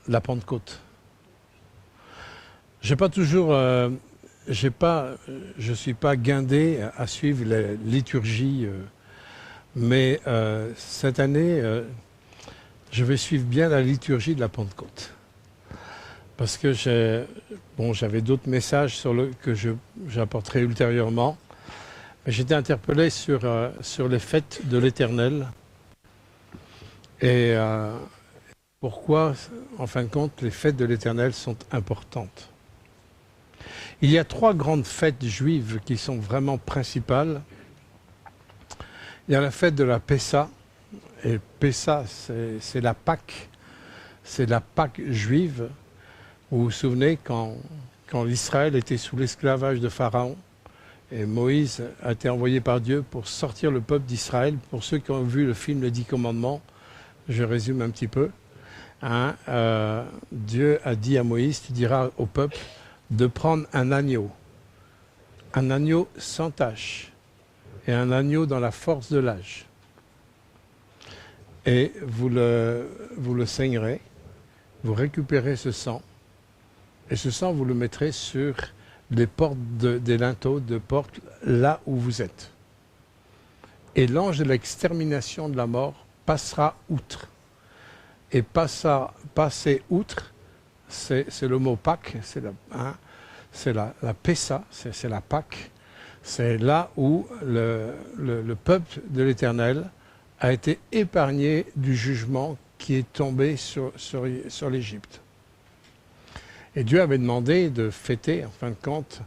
la Pentecôte. Je suis pas guindé à suivre la liturgie, mais cette année, je vais suivre bien la liturgie de la Pentecôte. Parce que j'avais d'autres messages que j'apporterai ultérieurement, mais j'étais interpellé sur les fêtes de l'Éternel et pourquoi, en fin de compte, les fêtes de l'Éternel sont importantes. Il y a 3 grandes fêtes juives qui sont vraiment principales. Il y a la fête de la Pessa, et Pessa, c'est la Pâque juive. Vous vous souvenez quand l'Israël était sous l'esclavage de Pharaon, et Moïse a été envoyé par Dieu pour sortir le peuple d'Israël. Pour ceux qui ont vu le film Les 10 Commandements, je résume un petit peu. Dieu a dit à Moïse, tu diras au peuple de prendre un agneau sans tache et un agneau dans la force de l'âge. Et vous le saignerez, vous récupérez ce sang, et ce sang vous le mettrez sur les portes des linteaux de porte là où vous êtes. Et l'ange de l'extermination de la mort passera outre. Et passer outre, c'est le mot Pâques, c'est la Pessa, c'est la Pâque. C'est là où le peuple de l'Éternel a été épargné du jugement qui est tombé sur l'Égypte. Et Dieu avait demandé de fêter, en fin de compte,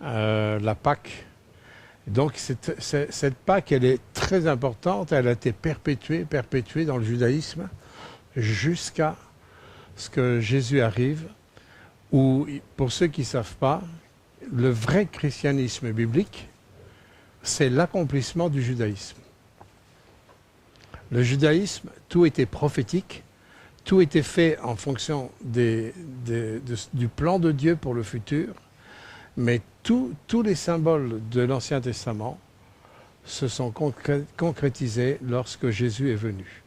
la Pâque. Donc cette Pâque, elle est très importante, elle a été perpétuée dans le judaïsme, jusqu'à ce que Jésus arrive, où, pour ceux qui ne savent pas, le vrai christianisme biblique, c'est l'accomplissement du judaïsme. Le judaïsme, tout était prophétique, tout était fait en fonction du plan de Dieu pour le futur, mais tous les symboles de l'Ancien Testament se sont concrétisés lorsque Jésus est venu.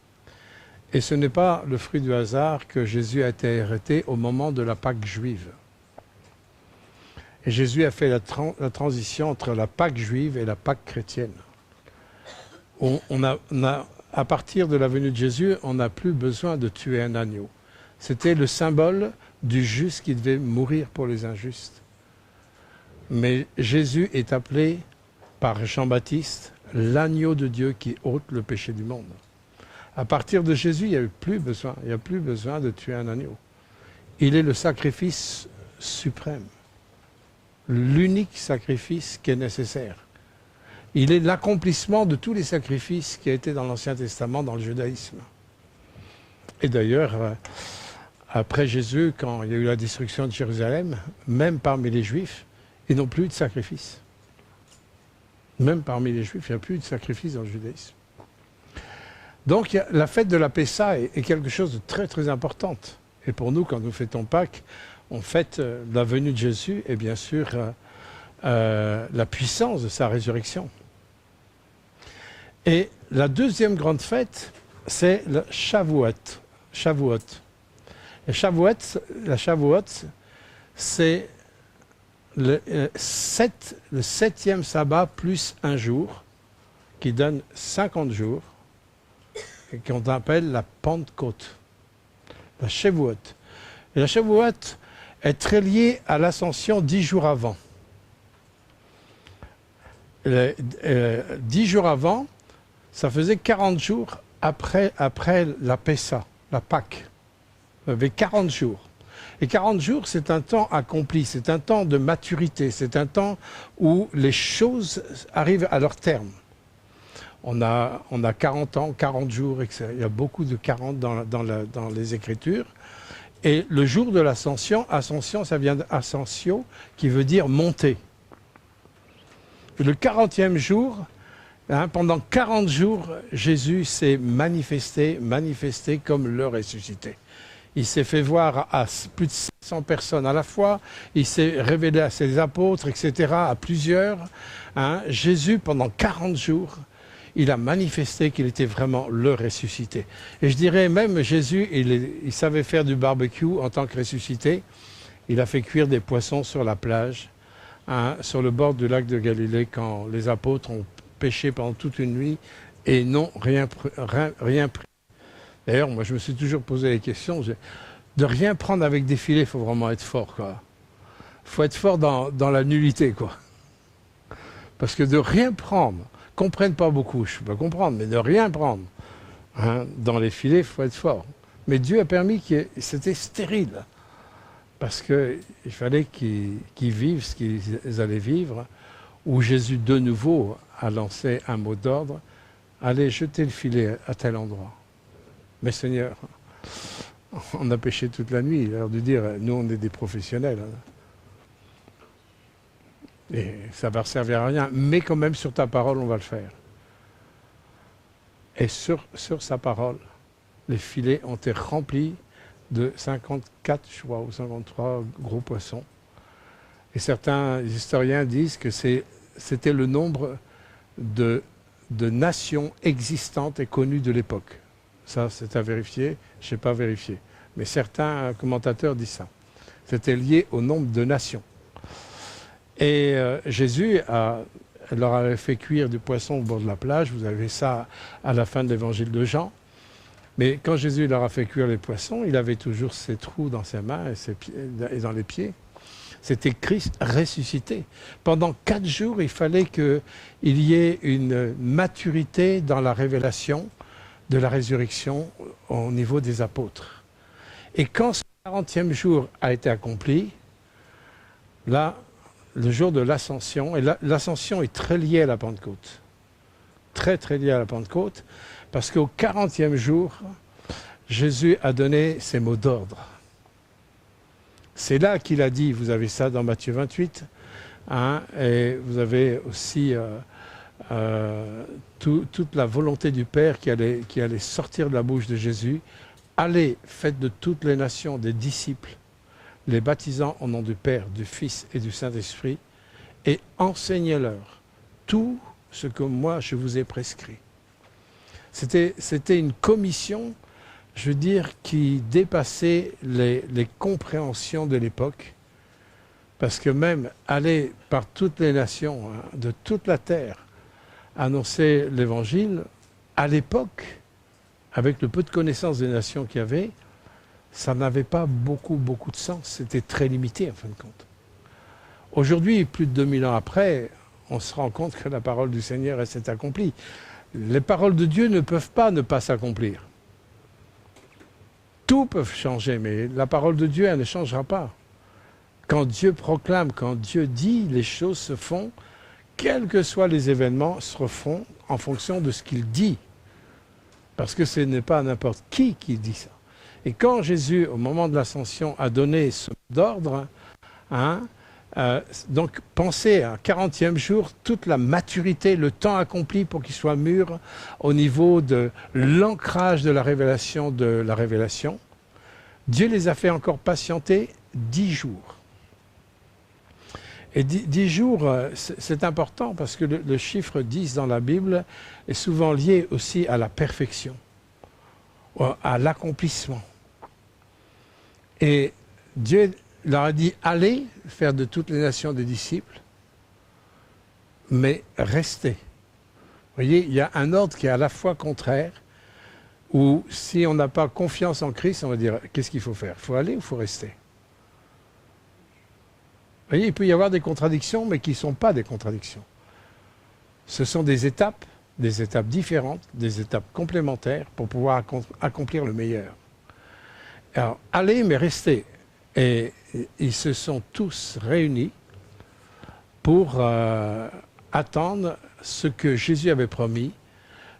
Et ce n'est pas le fruit du hasard que Jésus a été arrêté au moment de la Pâque juive. Et Jésus a fait la transition entre la Pâque juive et la Pâque chrétienne. À partir de la venue de Jésus, on n'a plus besoin de tuer un agneau. C'était le symbole du juste qui devait mourir pour les injustes. Mais Jésus est appelé par Jean-Baptiste l'agneau de Dieu qui ôte le péché du monde. À partir de Jésus, il n'y a plus besoin de tuer un agneau. Il est le sacrifice suprême, l'unique sacrifice qui est nécessaire. Il est l'accomplissement de tous les sacrifices qui étaient dans l'Ancien Testament, dans le judaïsme. Et d'ailleurs, après Jésus, quand il y a eu la destruction de Jérusalem, même parmi les Juifs, ils n'ont plus eu de sacrifice. Même parmi les Juifs, il n'y a plus eu de sacrifice dans le judaïsme. Donc la fête de la Pessa est quelque chose de très très importante. Et pour nous, quand nous fêtons Pâques, on fête la venue de Jésus et bien sûr la puissance de sa résurrection. Et la deuxième grande fête, c'est le Shavuot. Et la Shavuot, c'est le 7e sabbat plus un jour, qui donne 50 jours, et qu'on appelle la Pentecôte, la Shavuot. Et la Shavuot est très liée à l'ascension 10 jours avant. 10 jours avant, ça faisait 40 jours après la Pessa, la Pâque. Il y avait 40 jours. Et 40 jours, c'est un temps accompli, c'est un temps de maturité, c'est un temps où les choses arrivent à leur terme. On a 40 ans, 40 jours, etc. Il y a beaucoup de 40 dans les Écritures. Et le jour de l'ascension, ascension, ça vient d'ascensio, qui veut dire monter. Et le 40e jour, pendant 40 jours, Jésus s'est manifesté comme le ressuscité. Il s'est fait voir à plus de 700 personnes à la fois, il s'est révélé à ses apôtres, etc., à plusieurs. Jésus, pendant 40 jours, il a manifesté qu'il était vraiment le ressuscité. Et je dirais même, Jésus, il savait faire du barbecue en tant que ressuscité. Il a fait cuire des poissons sur la plage, hein, sur le bord du lac de Galilée, quand les apôtres ont pêché pendant toute une nuit et n'ont rien pris. D'ailleurs, moi, je me suis toujours posé la question, de rien prendre avec des filets, il faut vraiment être fort, quoi. Il faut être fort dans la nullité, quoi. Parce que de rien prendre, comprennent pas beaucoup, je peux comprendre, mais de rien prendre, hein, dans les filets, il faut être fort. Mais Dieu a permis que c'était stérile, parce qu'il fallait qu'ils vivent ce qu'ils allaient vivre, où Jésus de nouveau a lancé un mot d'ordre, allez jeter le filet à tel endroit. Mais Seigneur, on a pêché toute la nuit, il a l'air de dire, nous on est des professionnels. Hein. Et ça va servir à rien, mais quand même sur ta parole on va le faire. Et sur sa parole, les filets ont été remplis de 54, je crois, ou 53 gros poissons. Et certains historiens disent que c'était le nombre de nations existantes et connues de l'époque. Ça, c'est à vérifier, je n'ai pas vérifié. Mais certains commentateurs disent ça. C'était lié au nombre de nations. Et Jésus leur avait fait cuire du poisson au bord de la plage. Vous avez ça à la fin de l'évangile de Jean. Mais quand Jésus leur a fait cuire les poissons, il avait toujours ses trous dans ses mains et dans les pieds. C'était Christ ressuscité. Pendant 4 jours, il fallait qu'il y ait une maturité dans la révélation de la résurrection au niveau des apôtres. Et quand ce 40e jour a été accompli, là, le jour de l'ascension, et l'ascension est très liée à la Pentecôte, très très liée à la Pentecôte, parce qu'au 40e jour, Jésus a donné ses mots d'ordre. C'est là qu'il a dit, vous avez ça dans Matthieu 28, hein, et vous avez aussi toute la volonté du Père qui allait sortir de la bouche de Jésus. Allez, faites de toutes les nations des disciples, les baptisant au nom du Père, du Fils et du Saint-Esprit, et enseignez-leur tout ce que moi je vous ai prescrit. C'était une commission, je veux dire, qui dépassait les compréhensions de l'époque, parce que même aller par toutes les nations, hein, de toute la terre, annoncer l'Évangile, à l'époque, avec le peu de connaissances des nations qu'il y avait, ça n'avait pas beaucoup de sens. C'était très limité, en fin de compte. Aujourd'hui, plus de 2000 ans après, on se rend compte que la parole du Seigneur s'est accomplie. Les paroles de Dieu ne peuvent pas ne pas s'accomplir. Tout peut changer, mais la parole de Dieu, elle ne changera pas. Quand Dieu proclame, quand Dieu dit, les choses se font, quels que soient les événements, se refont en fonction de ce qu'il dit. Parce que ce n'est pas n'importe qui dit ça. Et quand Jésus, au moment de l'ascension, a donné ce mot d'ordre, hein, donc pensez à 40e jour, toute la maturité, le temps accompli pour qu'il soit mûr au niveau de l'ancrage de la révélation Dieu les a fait encore patienter 10 jours. Et 10 jours, c'est important parce que le chiffre 10 dans la Bible est souvent lié aussi à la perfection, à l'accomplissement. Et Dieu leur a dit, allez faire de toutes les nations des disciples, mais restez. Vous voyez, il y a un ordre qui est à la fois contraire, où si on n'a pas confiance en Christ, on va dire, qu'est-ce qu'il faut faire? Il faut aller ou il faut rester? Vous voyez, il peut y avoir des contradictions, mais qui ne sont pas des contradictions. Ce sont des étapes différentes, des étapes complémentaires pour pouvoir accomplir le meilleur. Alors, allez, mais restez. Et ils se sont tous réunis pour attendre ce que Jésus avait promis.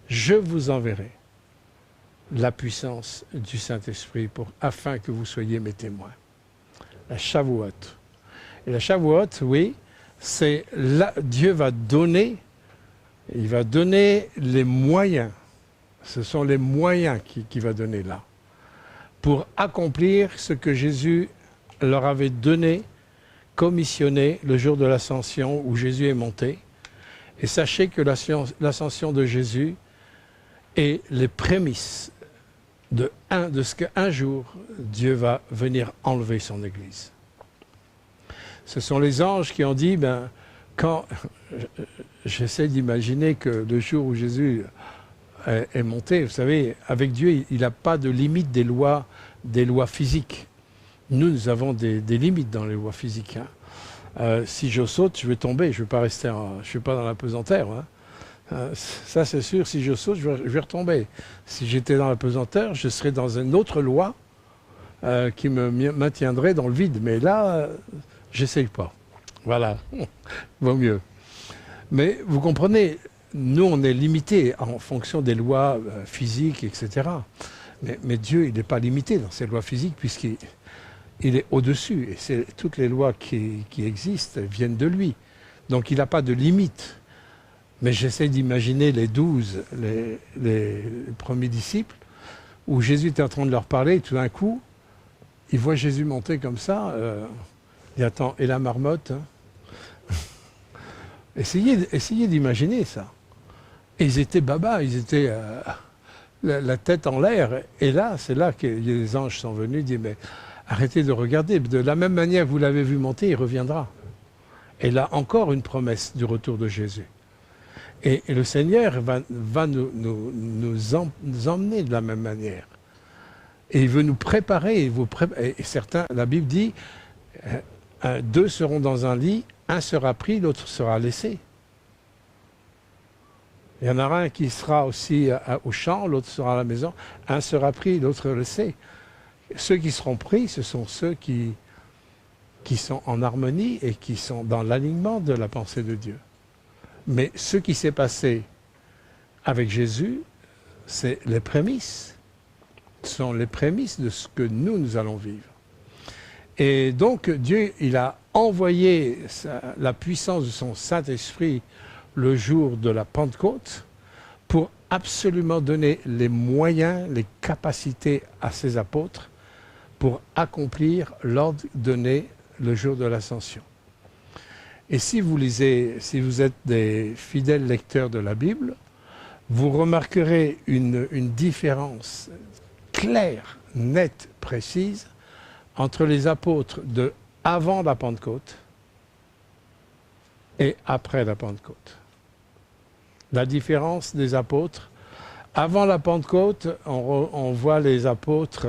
Je vous enverrai la puissance du Saint-Esprit afin que vous soyez mes témoins. La Shavuot. Et la Shavuot, oui, c'est là, Dieu va donner, il va donner les moyens. Ce sont les moyens qu'il va donner là, pour accomplir ce que Jésus leur avait donné, commissionné le jour de l'ascension où Jésus est monté. Et sachez que l'ascension de Jésus est les prémices de ce qu'un jour, Dieu va venir enlever son Église. Ce sont les anges qui ont dit, quand j'essaie d'imaginer que le jour où Jésus est monté, vous savez, avec Dieu, il n'a pas de limite des lois physiques. Nous avons des limites dans les lois physiques. Si je saute, je vais tomber, je ne suis pas dans la pesanteur. Ça c'est sûr, si je saute, je vais retomber. Si j'étais dans la pesanteur, je serais dans une autre loi qui me maintiendrait dans le vide. Mais là, j'essaye pas. Voilà, vaut mieux. Mais vous comprenez, nous on est limité en fonction des lois physiques, etc. Mais Dieu, il n'est pas limité dans ses lois physiques puisqu'il est au-dessus. Et toutes les lois qui existent viennent de lui. Donc il n'a pas de limite. Mais j'essaie d'imaginer les 12, les premiers disciples, où Jésus était en train de leur parler, et tout d'un coup, ils voient Jésus monter comme ça. Il attend, et la marmotte essayez d'imaginer ça. Et ils étaient babas, ils étaient la tête en l'air. Et là, c'est là que les anges sont venus dire, mais arrêtez de regarder. De la même manière que vous l'avez vu monter, il reviendra. Et là, encore une promesse du retour de Jésus. Et le Seigneur va nous emmener de la même manière. Et il veut nous préparer. Et certains, la Bible dit, deux seront dans un lit, un sera pris, l'autre sera laissé. Il y en aura un qui sera aussi au champ, l'autre sera à la maison. Un sera pris, l'autre laissé. Ceux qui seront pris, ce sont ceux qui sont en harmonie et qui sont dans l'alignement de la pensée de Dieu. Mais ce qui s'est passé avec Jésus, c'est les prémices. Ce sont les prémices de ce que nous allons vivre. Et donc, Dieu, il a envoyé la puissance de son Saint-Esprit le jour de la Pentecôte pour absolument donner les moyens, les capacités à ses apôtres pour accomplir l'ordre donné le jour de l'Ascension. Et si vous êtes des fidèles lecteurs de la Bible, vous remarquerez une différence claire, nette, précise entre les apôtres de avant la Pentecôte et après la Pentecôte. La différence des apôtres, avant la Pentecôte, on voit les apôtres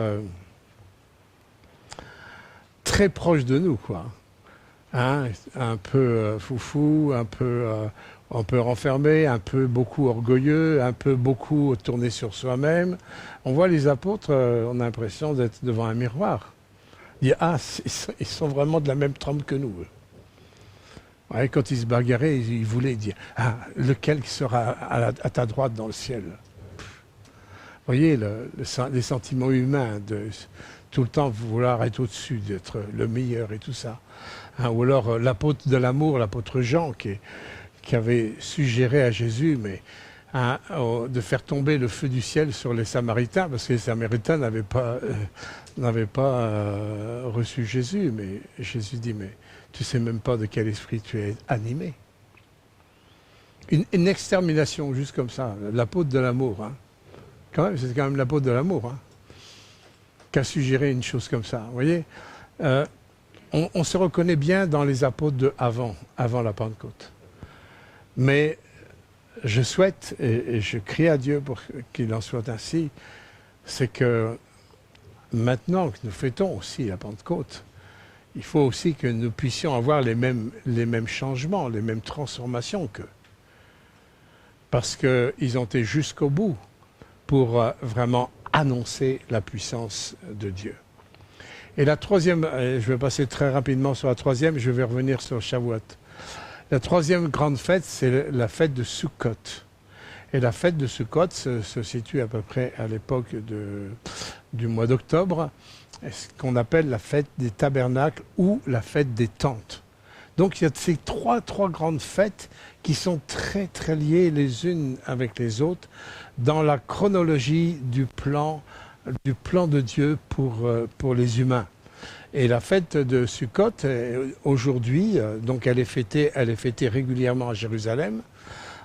très proches de nous, quoi. Un peu foufou, un peu renfermé, un peu beaucoup orgueilleux, un peu beaucoup tourné sur soi-même. On voit les apôtres, on a l'impression d'être devant un miroir. Dire, ils sont vraiment de la même trempe que nous. Ouais, quand ils se bagarraient, ils voulaient dire, lequel sera à ta droite dans le ciel. Vous voyez, les sentiments humains de tout le temps vouloir être au-dessus, d'être le meilleur et tout ça. Ou alors l'apôtre de l'amour, l'apôtre Jean, qui avait suggéré à Jésus de faire tomber le feu du ciel sur les Samaritains, parce que les Samaritains n'avaient pas reçu Jésus. Mais Jésus dit, mais tu ne sais même pas de quel esprit tu es animé. Une extermination, juste comme ça, l'apôtre de l'amour. C'est quand même l'apôtre de l'amour qui a suggéré une chose comme ça. Vous voyez, on se reconnaît bien dans les apôtres de avant la Pentecôte. Mais je souhaite, et je crie à Dieu pour qu'il en soit ainsi, c'est que maintenant que nous fêtons aussi la Pentecôte, il faut aussi que nous puissions avoir les mêmes changements, les mêmes transformations qu'eux. Parce qu'ils ont été jusqu'au bout pour vraiment annoncer la puissance de Dieu. Et la troisième, je vais passer très rapidement sur la troisième, je vais revenir sur Shavuot. La troisième grande fête, c'est la fête de Sukkot. Et la fête de Sukkot se situe à peu près à l'époque du mois d'octobre, ce qu'on appelle la fête des tabernacles ou la fête des tentes. Donc il y a ces trois grandes fêtes qui sont très très liées les unes avec les autres dans la chronologie du plan de Dieu pour les humains. Et la fête de Sukkot, aujourd'hui, donc elle est fêtée régulièrement à Jérusalem.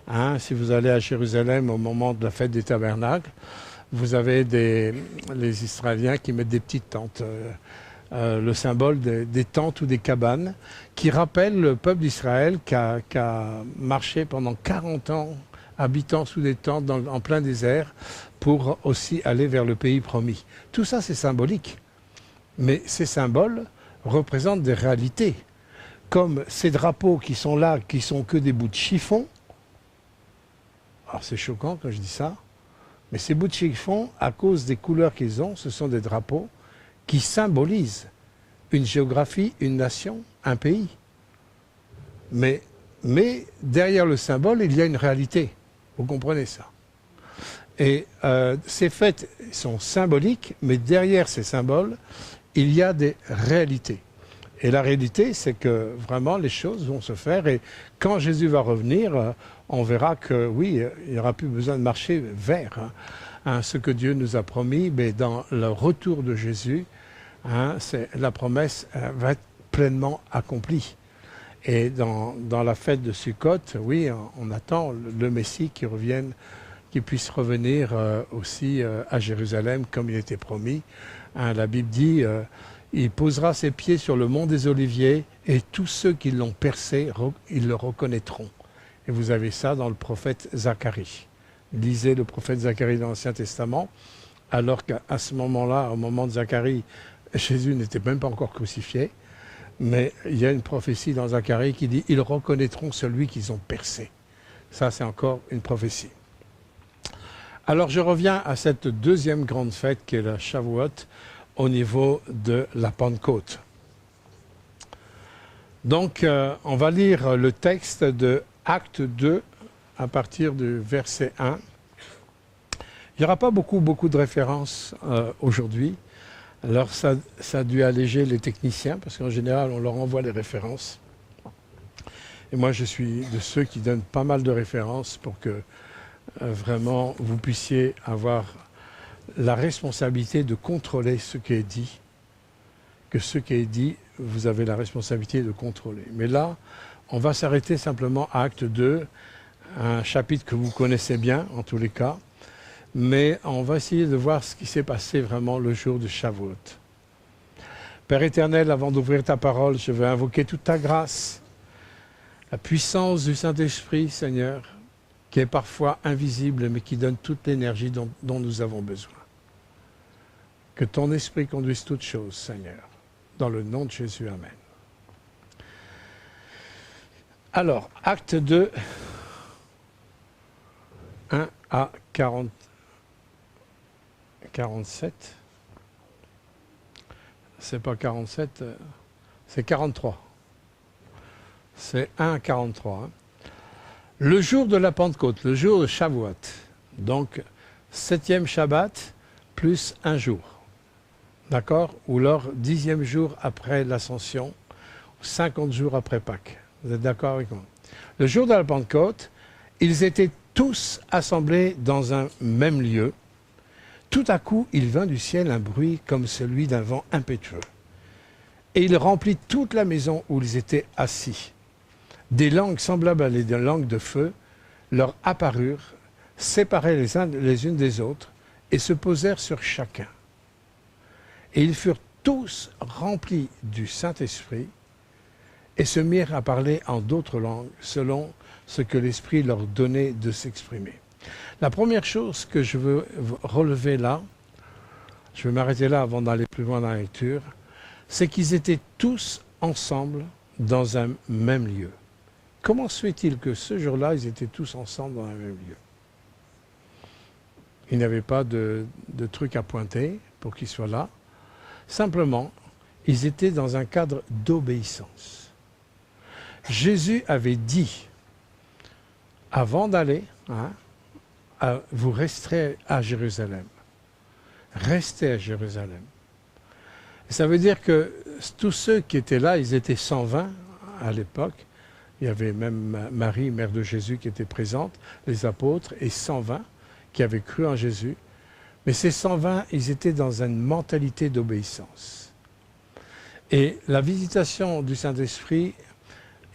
Hein, si vous allez à Jérusalem au moment de la fête des tabernacles, vous avez les Israéliens qui mettent des petites tentes. Le symbole des tentes ou des cabanes, qui rappelle le peuple d'Israël qui a marché pendant 40 ans, habitant sous des tentes en plein désert, pour aussi aller vers le pays promis. Tout ça, c'est symbolique. Mais ces symboles représentent des réalités. Comme ces drapeaux qui sont là, qui sont que des bouts de chiffon. Alors c'est choquant quand je dis ça, mais ces bouts de chiffon, à cause des couleurs qu'ils ont, ce sont des drapeaux qui symbolisent une géographie, une nation, un pays. Mais derrière le symbole, il y a une réalité. Vous comprenez ça? Et ces fêtes sont symboliques, mais derrière ces symboles, il y a des réalités. Et la réalité, c'est que vraiment les choses vont se faire. Et quand Jésus va revenir, on verra que oui, il n'y aura plus besoin de marcher vers ce que Dieu nous a promis. Mais dans le retour de Jésus, la promesse va être pleinement accomplie. Et dans la fête de Sukkot, oui, on attend le Messie qui revienne, qui puisse revenir aussi à Jérusalem comme il était promis. La Bible dit, il posera ses pieds sur le mont des Oliviers et tous ceux qui l'ont percé, ils le reconnaîtront. Et vous avez ça dans le prophète Zacharie. Lisez le prophète Zacharie dans l'Ancien Testament, alors qu'à ce moment-là, au moment de Zacharie, Jésus n'était même pas encore crucifié. Mais il y a une prophétie dans Zacharie qui dit « Ils reconnaîtront celui qu'ils ont percé ». Ça, c'est encore une prophétie. Alors, je reviens à cette deuxième grande fête qui est la Shavuot au niveau de la Pentecôte. Donc, on va lire le texte de Acte 2 à partir du verset 1. Il n'y aura pas beaucoup de références aujourd'hui. Alors, ça a dû alléger les techniciens, parce qu'en général, on leur envoie les références. Et moi, je suis de ceux qui donnent pas mal de références pour que vraiment vous puissiez avoir la responsabilité de contrôler ce qui est dit. Que ce qui est dit, vous avez la responsabilité de contrôler. Mais là, on va s'arrêter simplement à Acte 2, un chapitre que vous connaissez bien, en tous les cas. Mais on va essayer de voir ce qui s'est passé vraiment le jour de Shavuot. Père éternel, avant d'ouvrir ta parole, je veux invoquer toute ta grâce, la puissance du Saint-Esprit, Seigneur, qui est parfois invisible, mais qui donne toute l'énergie dont nous avons besoin. Que ton Esprit conduise toutes choses, Seigneur, dans le nom de Jésus. Amen. Alors, Acte 2, 1 à 47. C'est pas 47, c'est 43. C'est 1 à 43. Le jour de la Pentecôte, le jour de Shavuot, donc 7e Shabbat plus un jour, d'accord? Ou alors 10e jour après l'Ascension, 50 jours après Pâques. Vous êtes d'accord avec moi? Le jour de la Pentecôte, ils étaient tous assemblés dans un même lieu. Tout à coup, il vint du ciel un bruit comme celui d'un vent impétueux. Et il remplit toute la maison où ils étaient assis. Des langues semblables à des langues de feu leur apparurent, séparées les unes des autres, et se posèrent sur chacun. Et ils furent tous remplis du Saint-Esprit, et se mirent à parler en d'autres langues, selon ce que l'Esprit leur donnait de s'exprimer. La première chose que je veux relever là, je vais m'arrêter là avant d'aller plus loin dans la lecture, c'est qu'ils étaient tous ensemble dans un même lieu. Comment se fait-il que ce jour-là, ils étaient tous ensemble dans un même lieu? Il n'y avait pas de truc à pointer pour qu'ils soient là. Simplement, ils étaient dans un cadre d'obéissance. Jésus avait dit, avant d'aller, vous resterez à Jérusalem. Restez à Jérusalem. Ça veut dire que tous ceux qui étaient là, ils étaient 120 à l'époque. Il y avait même Marie, mère de Jésus, qui était présente, les apôtres, et 120 qui avaient cru en Jésus. Mais ces 120, ils étaient dans une mentalité d'obéissance. Et la visitation du Saint-Esprit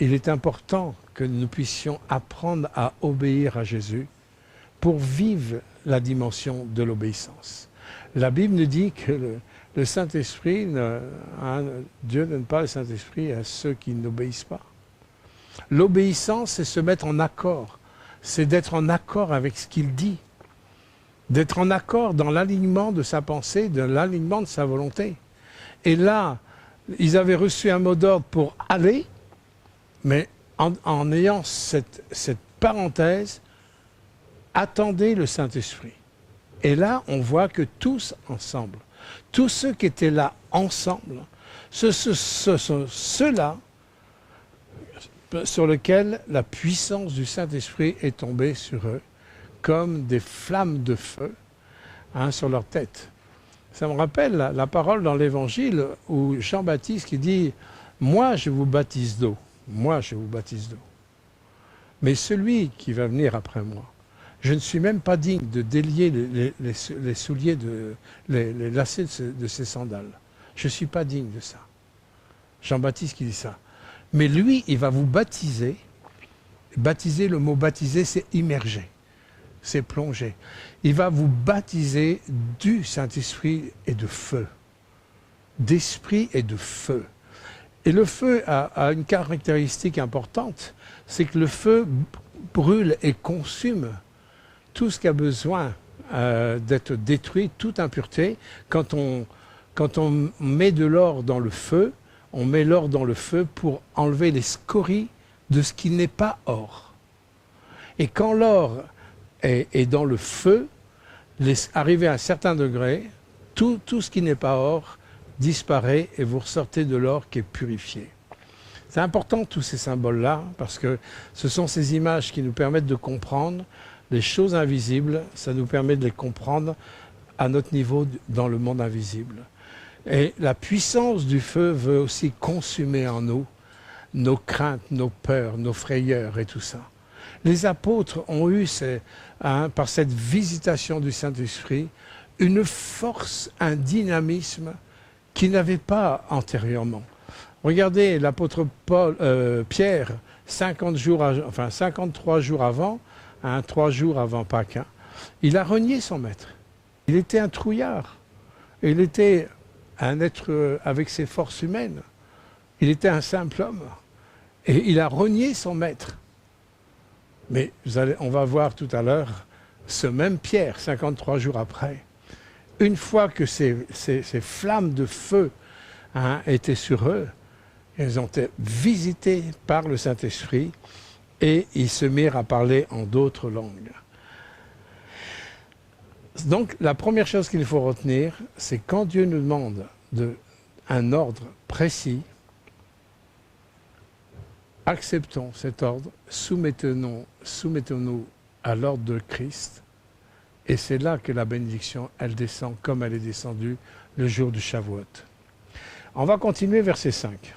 il est important que nous puissions apprendre à obéir à Jésus pour vivre la dimension de l'obéissance. La Bible nous dit que le Saint-Esprit, Dieu ne donne pas le Saint-Esprit à ceux qui n'obéissent pas. L'obéissance, c'est se mettre en accord. C'est d'être en accord avec ce qu'il dit. D'être en accord dans l'alignement de sa pensée, dans l'alignement de sa volonté. Et là, ils avaient reçu un mot d'ordre pour aller, mais en ayant cette parenthèse, attendez le Saint-Esprit. Et là, on voit que tous ensemble, tous ceux qui étaient là ensemble, ce sont ceux-là sur lesquels la puissance du Saint-Esprit est tombée sur eux, comme des flammes de feu sur leur tête. Ça me rappelle la parole dans l'Évangile où Jean-Baptiste qui dit « Moi, je vous baptise d'eau. Moi, je vous baptise d'eau. Mais celui qui va venir après moi, je ne suis même pas digne de délier les souliers, les lacets de ses sandales. Je ne suis pas digne de ça. » Jean-Baptiste qui dit ça. Mais lui, il va vous baptiser. Baptiser, le mot baptiser, c'est immerger. C'est plonger. Il va vous baptiser du Saint-Esprit et de feu. D'esprit et de feu. Et le feu a une caractéristique importante, c'est que le feu brûle et consume tout ce qui a besoin d'être détruit, toute impureté. Quand on met de l'or dans le feu, on met l'or dans le feu pour enlever les scories de ce qui n'est pas or. Et quand l'or est dans le feu, arrivé à un certain degré, tout ce qui n'est pas or disparaît et vous ressortez de l'or qui est purifié. C'est important tous ces symboles-là parce que ce sont ces images qui nous permettent de comprendre les choses invisibles, ça nous permet de les comprendre à notre niveau dans le monde invisible. Et la puissance du feu veut aussi consumer en nous nos craintes, nos peurs, nos frayeurs et tout ça. Les apôtres ont eu, par cette visitation du Saint-Esprit, une force, un dynamisme qu'ils n'avaient pas antérieurement. Regardez l'apôtre Pierre, 53 jours avant, 3 jours avant Pâques, il a renié son maître. Il était un trouillard. Il était un être avec ses forces humaines. Il était un simple homme. Et il a renié son maître. Mais on va voir tout à l'heure, ce même Pierre, 53 jours après, une fois que ces flammes de feu étaient sur eux, ils ont été visités par le Saint-Esprit et ils se mirent à parler en d'autres langues. Donc, la première chose qu'il faut retenir, c'est quand Dieu nous demande un ordre précis, acceptons cet ordre, soumettons-nous à l'ordre de Christ, et c'est là que la bénédiction, elle descend comme elle est descendue le jour du Shavuot. On va continuer verset 5.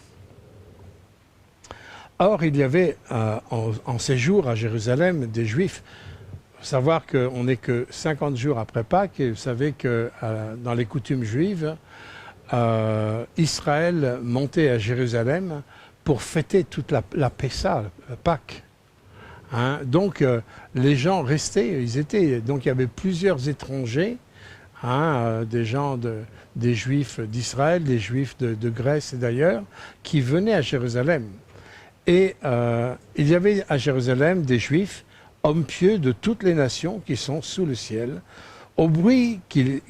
Or, il y avait en séjour à Jérusalem des Juifs. Il faut savoir qu'on n'est que 50 jours après Pâques, et vous savez que dans les coutumes juives, Israël montait à Jérusalem pour fêter toute la Pessa, Pâques. Donc, les gens restaient, donc il y avait plusieurs étrangers, des Juifs d'Israël, des Juifs de Grèce et d'ailleurs, qui venaient à Jérusalem. Et il y avait à Jérusalem des Juifs, hommes pieux de toutes les nations qui sont sous le ciel. Au bruit qui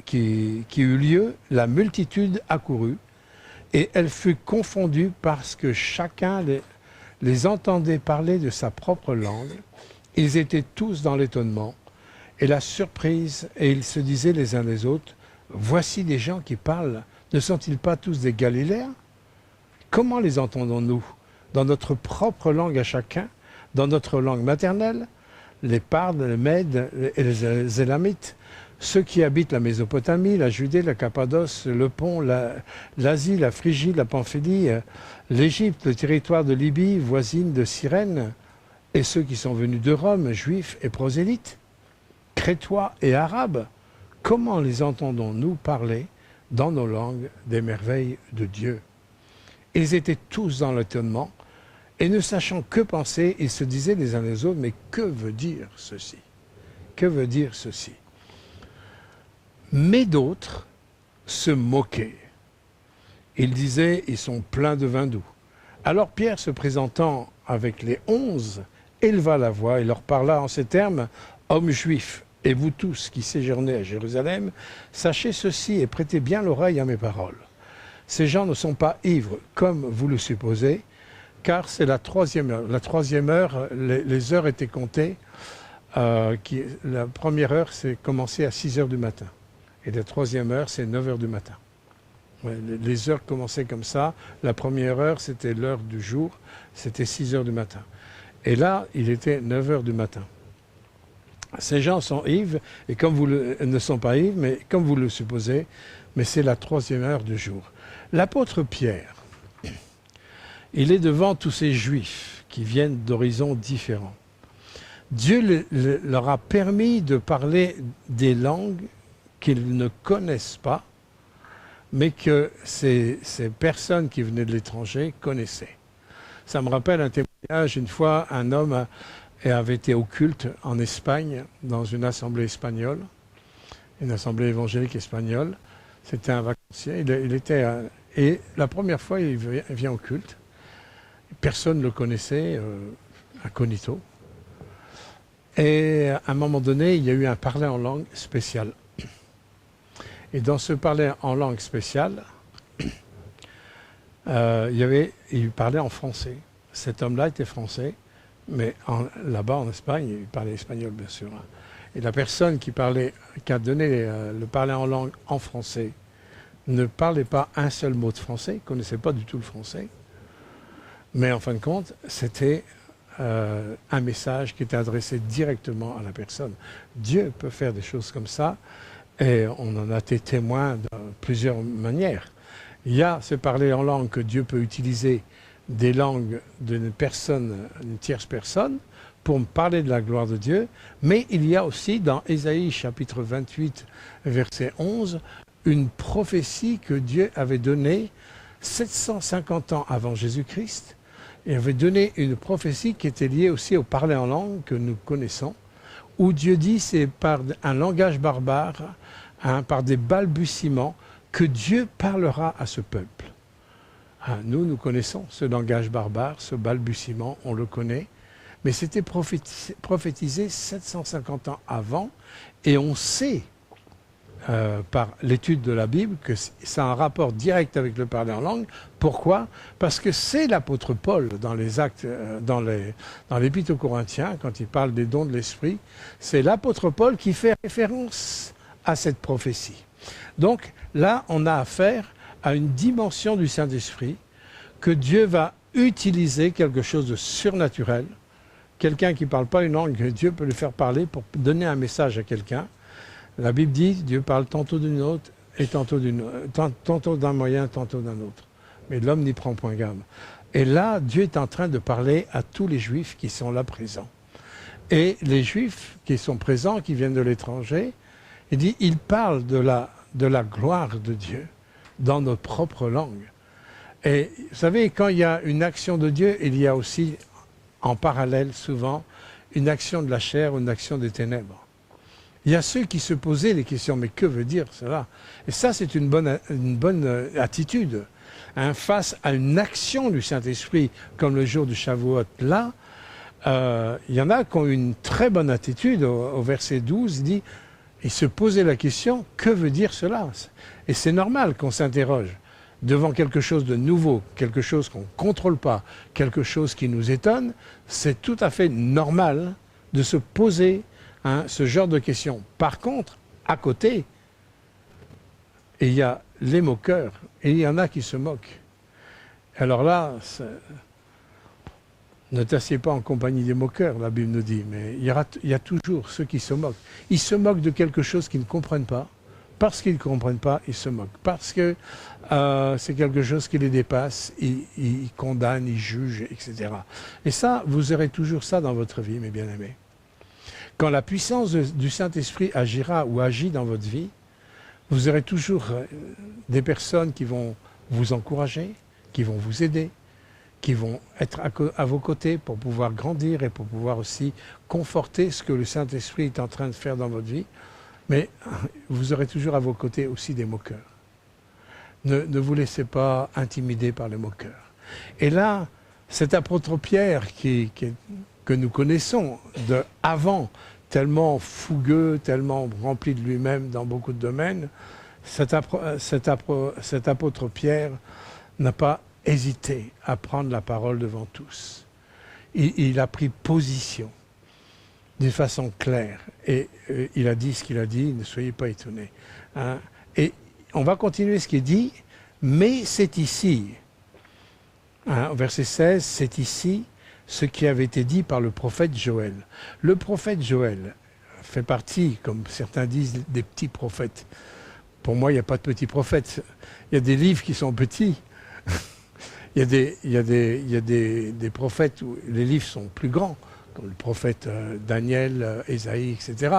eut lieu, la multitude accourut, et elle fut confondue parce que chacun les entendait parler de sa propre langue. Ils étaient tous dans l'étonnement et la surprise, et ils se disaient les uns les autres, « Voici des gens qui parlent, ne sont-ils pas tous des Galiléens? Comment les entendons-nous? Dans notre propre langue à chacun, dans notre langue maternelle, les Pardes, les Mèdes et les Élamites, ceux qui habitent la Mésopotamie, la Judée, la Cappadoce, le Pont, l'Asie, la Phrygie, la Pamphylie, l'Égypte, le territoire de Libye, voisine de Cyrène, et ceux qui sont venus de Rome, juifs et prosélytes, crétois et arabes, comment les entendons-nous parler dans nos langues des merveilles de Dieu? Ils étaient tous dans l'étonnement Et ne sachant que penser, ils se disaient les uns les autres, mais que veut dire ceci? Que veut dire ceci? Mais d'autres se moquaient. Ils disaient, ils sont pleins de vin doux. Alors Pierre, se présentant avec les 11, éleva la voix et leur parla en ces termes, « Hommes juifs, et vous tous qui séjournez à Jérusalem, sachez ceci et prêtez bien l'oreille à mes paroles. Ces gens ne sont pas ivres, comme vous le supposez, car c'est la troisième heure. La troisième heure, les heures étaient comptées. La première heure, c'est commencé à 6 heures du matin. Et la troisième heure, c'est 9 heures du matin. Ouais, les heures commençaient comme ça. La première heure, c'était l'heure du jour. C'était 6 heures du matin. Et là, il était 9 heures du matin. Ces gens sont ivres, et comme vous ne sont pas ivres, mais comme vous le supposez, mais c'est la troisième heure du jour. L'apôtre Pierre, il est devant tous ces juifs qui viennent d'horizons différents. Dieu leur a permis de parler des langues qu'ils ne connaissent pas, mais que ces personnes qui venaient de l'étranger connaissaient. Ça me rappelle un témoignage, une fois, un homme avait été au culte en Espagne, dans une assemblée espagnole, une assemblée évangélique espagnole. C'était un vacancier. Et la première fois, il vient au culte. Personne ne le connaissait, incognito. Et à un moment donné, il y a eu un parler en langue spéciale. Et dans ce parler en langue spéciale, il parlait en français. Cet homme-là était français, mais là-bas en Espagne, il parlait espagnol, bien sûr. Et la personne qui a donné le parler en langue en français ne parlait pas un seul mot de français, ne connaissait pas du tout le français. Mais en fin de compte, c'était un message qui était adressé directement à la personne. Dieu peut faire des choses comme ça, et on en a été témoin de plusieurs manières. Il y a ce parler en langue que Dieu peut utiliser des langues d'une personne, une tierce personne, pour me parler de la gloire de Dieu, mais il y a aussi dans Ésaïe chapitre 28, verset 11, une prophétie que Dieu avait donnée 750 ans avant Jésus-Christ. Il avait donné une prophétie qui était liée aussi au parler en langue que nous connaissons, où Dieu dit c'est par un langage barbare, par des balbutiements, que Dieu parlera à ce peuple. Nous connaissons ce langage barbare, ce balbutiement, on le connaît, mais c'était prophétisé 750 ans avant, et on sait par l'étude de la Bible que ça a un rapport direct avec le parler en langue. Pourquoi? Parce que c'est l'apôtre Paul dans les actes, dans l'épître aux Corinthiens, quand il parle des dons de l'Esprit, c'est l'apôtre Paul qui fait référence à cette prophétie. Donc là, on a affaire à une dimension du Saint-Esprit que Dieu va utiliser quelque chose de surnaturel. Quelqu'un qui ne parle pas une langue, Dieu peut lui faire parler pour donner un message à quelqu'un. La Bible dit, Dieu parle tantôt d'une autre et tantôt d'un moyen, tantôt d'un autre. Mais l'homme n'y prend point garde. Et là, Dieu est en train de parler à tous les Juifs qui sont là présents. Et les Juifs qui sont présents, qui viennent de l'étranger, il dit, ils parlent de la gloire de Dieu dans notre propre langue. Et vous savez, quand il y a une action de Dieu, il y a aussi en parallèle souvent une action de la chair ou une action des ténèbres. Il y a ceux qui se posaient les questions, mais que veut dire cela? Et ça, c'est une bonne attitude. Face à une action du Saint-Esprit, comme le jour du Shavuot, là, il y en a qui ont une très bonne attitude. Au verset 12, il dit, ils se posaient la question, que veut dire cela? Et c'est normal qu'on s'interroge devant quelque chose de nouveau, quelque chose qu'on ne contrôle pas, quelque chose qui nous étonne. C'est tout à fait normal de se poser ce genre de questions. Par contre, à côté, il y a les moqueurs, et il y en a qui se moquent. Alors là, ne t'assieds pas en compagnie des moqueurs, la Bible nous dit, mais il y a toujours ceux qui se moquent. Ils se moquent de quelque chose qu'ils ne comprennent pas. Parce qu'ils ne comprennent pas, ils se moquent. Parce que c'est quelque chose qui les dépasse, ils condamnent, ils jugent, etc. Et ça, vous aurez toujours ça dans votre vie, mes bien-aimés. Quand la puissance du Saint-Esprit agira ou agit dans votre vie, vous aurez toujours des personnes qui vont vous encourager, qui vont vous aider, qui vont être à vos côtés pour pouvoir grandir et pour pouvoir aussi conforter ce que le Saint-Esprit est en train de faire dans votre vie. Mais vous aurez toujours à vos côtés aussi des moqueurs. Ne vous laissez pas intimider par les moqueurs. Et là, cet apôtre Pierre que nous connaissons avant, tellement fougueux, tellement rempli de lui-même dans beaucoup de domaines, cet apôtre Pierre n'a pas hésité à prendre la parole devant tous. Il a pris position d'une façon claire et il a dit ce qu'il a dit, ne soyez pas étonnés. Hein. Et on va continuer ce qui est dit, mais c'est ici, hein, au verset 16, c'est ici ce qui avait été dit par le prophète Joël. Le prophète Joël fait partie, comme certains disent, des petits prophètes. Pour moi, il n'y a pas de petits prophètes. Il y a des livres qui sont petits. Il y a des prophètes où les livres sont plus grands, comme le prophète Daniel, Ésaïe, etc.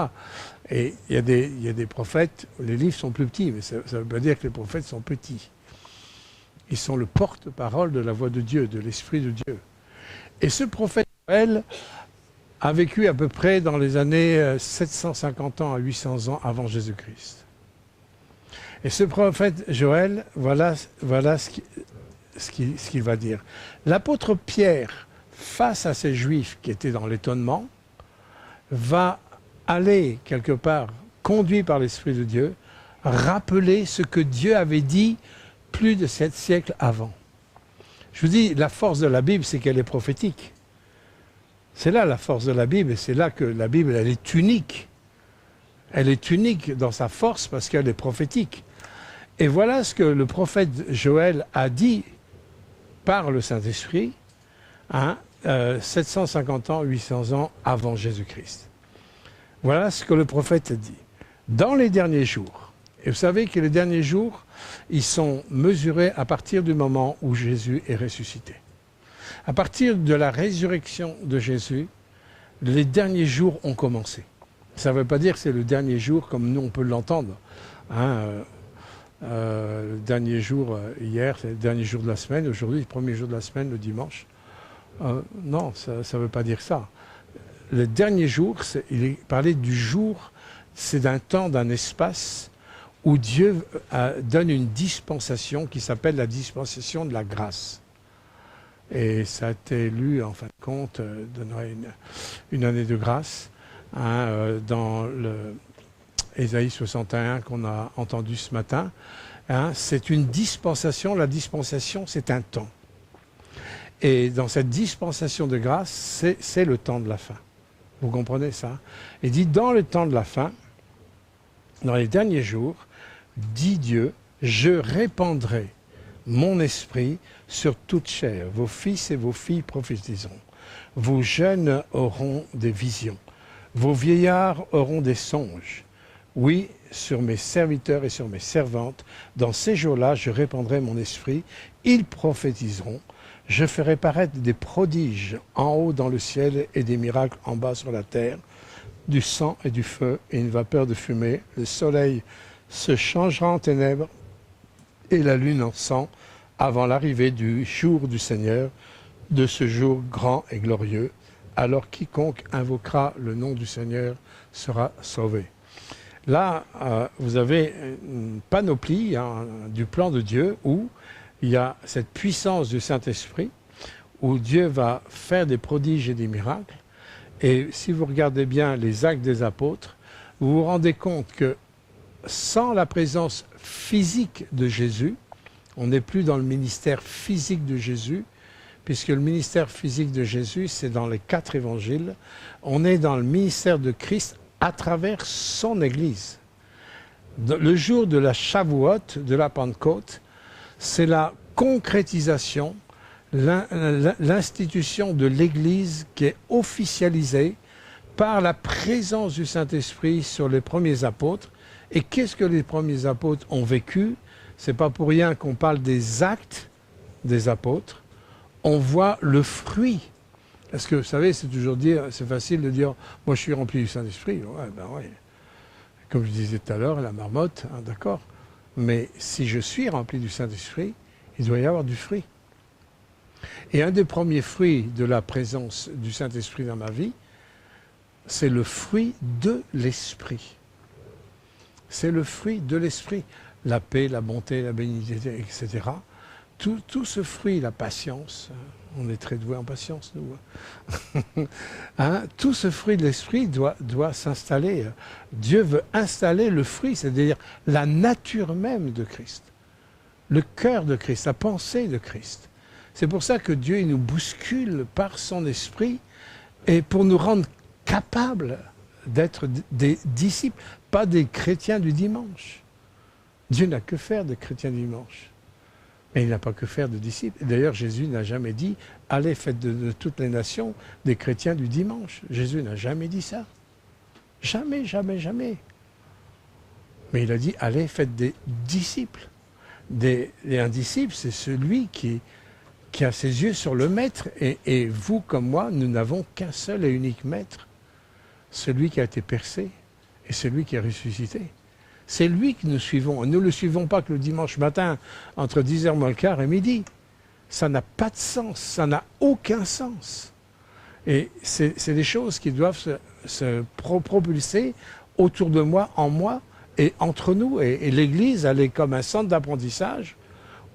Et il y a des prophètes où les livres sont plus petits, mais ça ne veut pas dire que les prophètes sont petits. Ils sont le porte-parole de la voix de Dieu, de l'Esprit de Dieu. Et ce prophète Joël a vécu à peu près dans les années 750 ans à 800 ans avant Jésus-Christ. Et ce prophète Joël, voilà ce qu'il va dire. L'apôtre Pierre, face à ces Juifs qui étaient dans l'étonnement, va aller quelque part, conduit par l'Esprit de Dieu, rappeler ce que Dieu avait dit plus de 7 siècles avant. Je vous dis, la force de la Bible, c'est qu'elle est prophétique. C'est là la force de la Bible, et c'est là que la Bible, elle est unique. Elle est unique dans sa force parce qu'elle est prophétique. Et voilà ce que le prophète Joël a dit par le Saint-Esprit, hein, 750 ans, 800 ans avant Jésus-Christ. Voilà ce que le prophète a dit. Dans les derniers jours, et vous savez que les derniers jours, ils sont mesurés à partir du moment où Jésus est ressuscité. À partir de la résurrection de Jésus, les derniers jours ont commencé. Ça ne veut pas dire que c'est le dernier jour comme nous on peut l'entendre. Hein, le dernier jour, hier, c'est le dernier jour de la semaine. Aujourd'hui, le premier jour de la semaine, le dimanche. Non, ça ne veut pas dire ça. Le dernier jour, il est parlé du jour, c'est d'un temps, d'un espace où Dieu donne une dispensation qui s'appelle la dispensation de la grâce. Et ça a été lu, en fin de compte, donnerait une année de grâce, hein, dans le Ésaïe 61 qu'on a entendu ce matin. Hein, c'est une dispensation, la dispensation c'est un temps. Et dans cette dispensation de grâce, c'est le temps de la fin. Vous comprenez ça? Il dit, dans le temps de la fin, dans les derniers jours, dit Dieu, je répandrai mon esprit sur toute chair. Vos fils et vos filles prophétiseront. Vos jeunes auront des visions. Vos vieillards auront des songes. Oui, sur mes serviteurs et sur mes servantes, dans ces jours-là, je répandrai mon esprit. Ils prophétiseront. Je ferai paraître des prodiges en haut dans le ciel et des miracles en bas sur la terre, du sang et du feu et une vapeur de fumée. Le soleil se changera en ténèbres et la lune en sang avant l'arrivée du jour du Seigneur, de ce jour grand et glorieux. Alors quiconque invoquera le nom du Seigneur sera sauvé. Là, vous avez une panoplie, hein, du plan de Dieu où il y a cette puissance du Saint-Esprit, où Dieu va faire des prodiges et des miracles. Et si vous regardez bien les actes des apôtres, vous vous rendez compte que sans la présence physique de Jésus, on n'est plus dans le ministère physique de Jésus, puisque le ministère physique de Jésus, c'est dans les 4 évangiles. On est dans le ministère de Christ à travers son Église. Le jour de la Shavuot, de la Pentecôte, c'est la concrétisation, l'institution de l'Église qui est officialisée par la présence du Saint-Esprit sur les premiers apôtres. Et qu'est-ce que les premiers apôtres ont vécu? C'est pas pour rien qu'on parle des actes des apôtres. On voit le fruit. Parce que, vous savez, c'est toujours dire, c'est facile de dire, moi je suis rempli du Saint-Esprit. Ouais, ben ouais. Comme je disais tout à l'heure, la marmotte, hein, d'accord. Mais si je suis rempli du Saint-Esprit, il doit y avoir du fruit. Et un des premiers fruits de la présence du Saint-Esprit dans ma vie, c'est le fruit de l'Esprit. C'est le fruit de l'Esprit. La paix, la bonté, la bénignité, etc. Tout ce fruit, la patience, on est très doués en patience, nous. Hein, tout ce fruit de l'Esprit doit s'installer. Dieu veut installer le fruit, c'est-à-dire la nature même de Christ. Le cœur de Christ, la pensée de Christ. C'est pour ça que Dieu il nous bouscule par son esprit et pour nous rendre capables d'être des disciples, pas des chrétiens du dimanche. Dieu n'a que faire de chrétiens du dimanche. Mais il n'a pas que faire de disciples. D'ailleurs, Jésus n'a jamais dit « Allez, faites de toutes les nations des chrétiens du dimanche ». Jésus n'a jamais dit ça. Jamais, jamais, jamais. Mais il a dit « Allez, faites des disciples ». Et un disciple, c'est celui qui a ses yeux sur le maître. Et vous, comme moi, nous n'avons qu'un seul et unique maître. Celui qui a été percé et celui qui a ressuscité. C'est lui que nous suivons. Nous ne le suivons pas que le dimanche matin, entre 10h moins le quart et midi. Ça n'a pas de sens, ça n'a aucun sens. Et c'est des choses qui doivent se propulser autour de moi, en moi, et entre nous. Et l'Église, elle est comme un centre d'apprentissage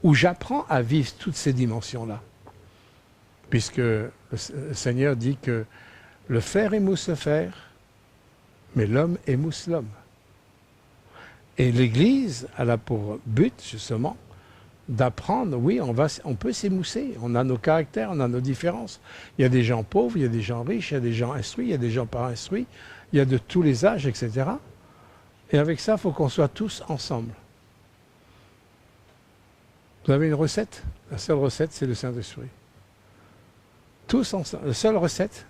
où j'apprends à vivre toutes ces dimensions-là. Puisque le Seigneur dit que le fer émousse le fer, mais l'homme émousse l'homme. Et l'Église, elle a pour but, justement, d'apprendre, oui, on peut s'émousser, on a nos caractères, on a nos différences. Il y a des gens pauvres, il y a des gens riches, il y a des gens instruits, il y a des gens pas instruits, il y a de tous les âges, etc. Et avec ça, il faut qu'on soit tous ensemble. Vous avez une recette? La seule recette, c'est le Saint-Esprit. Tous ensemble. La seule recette,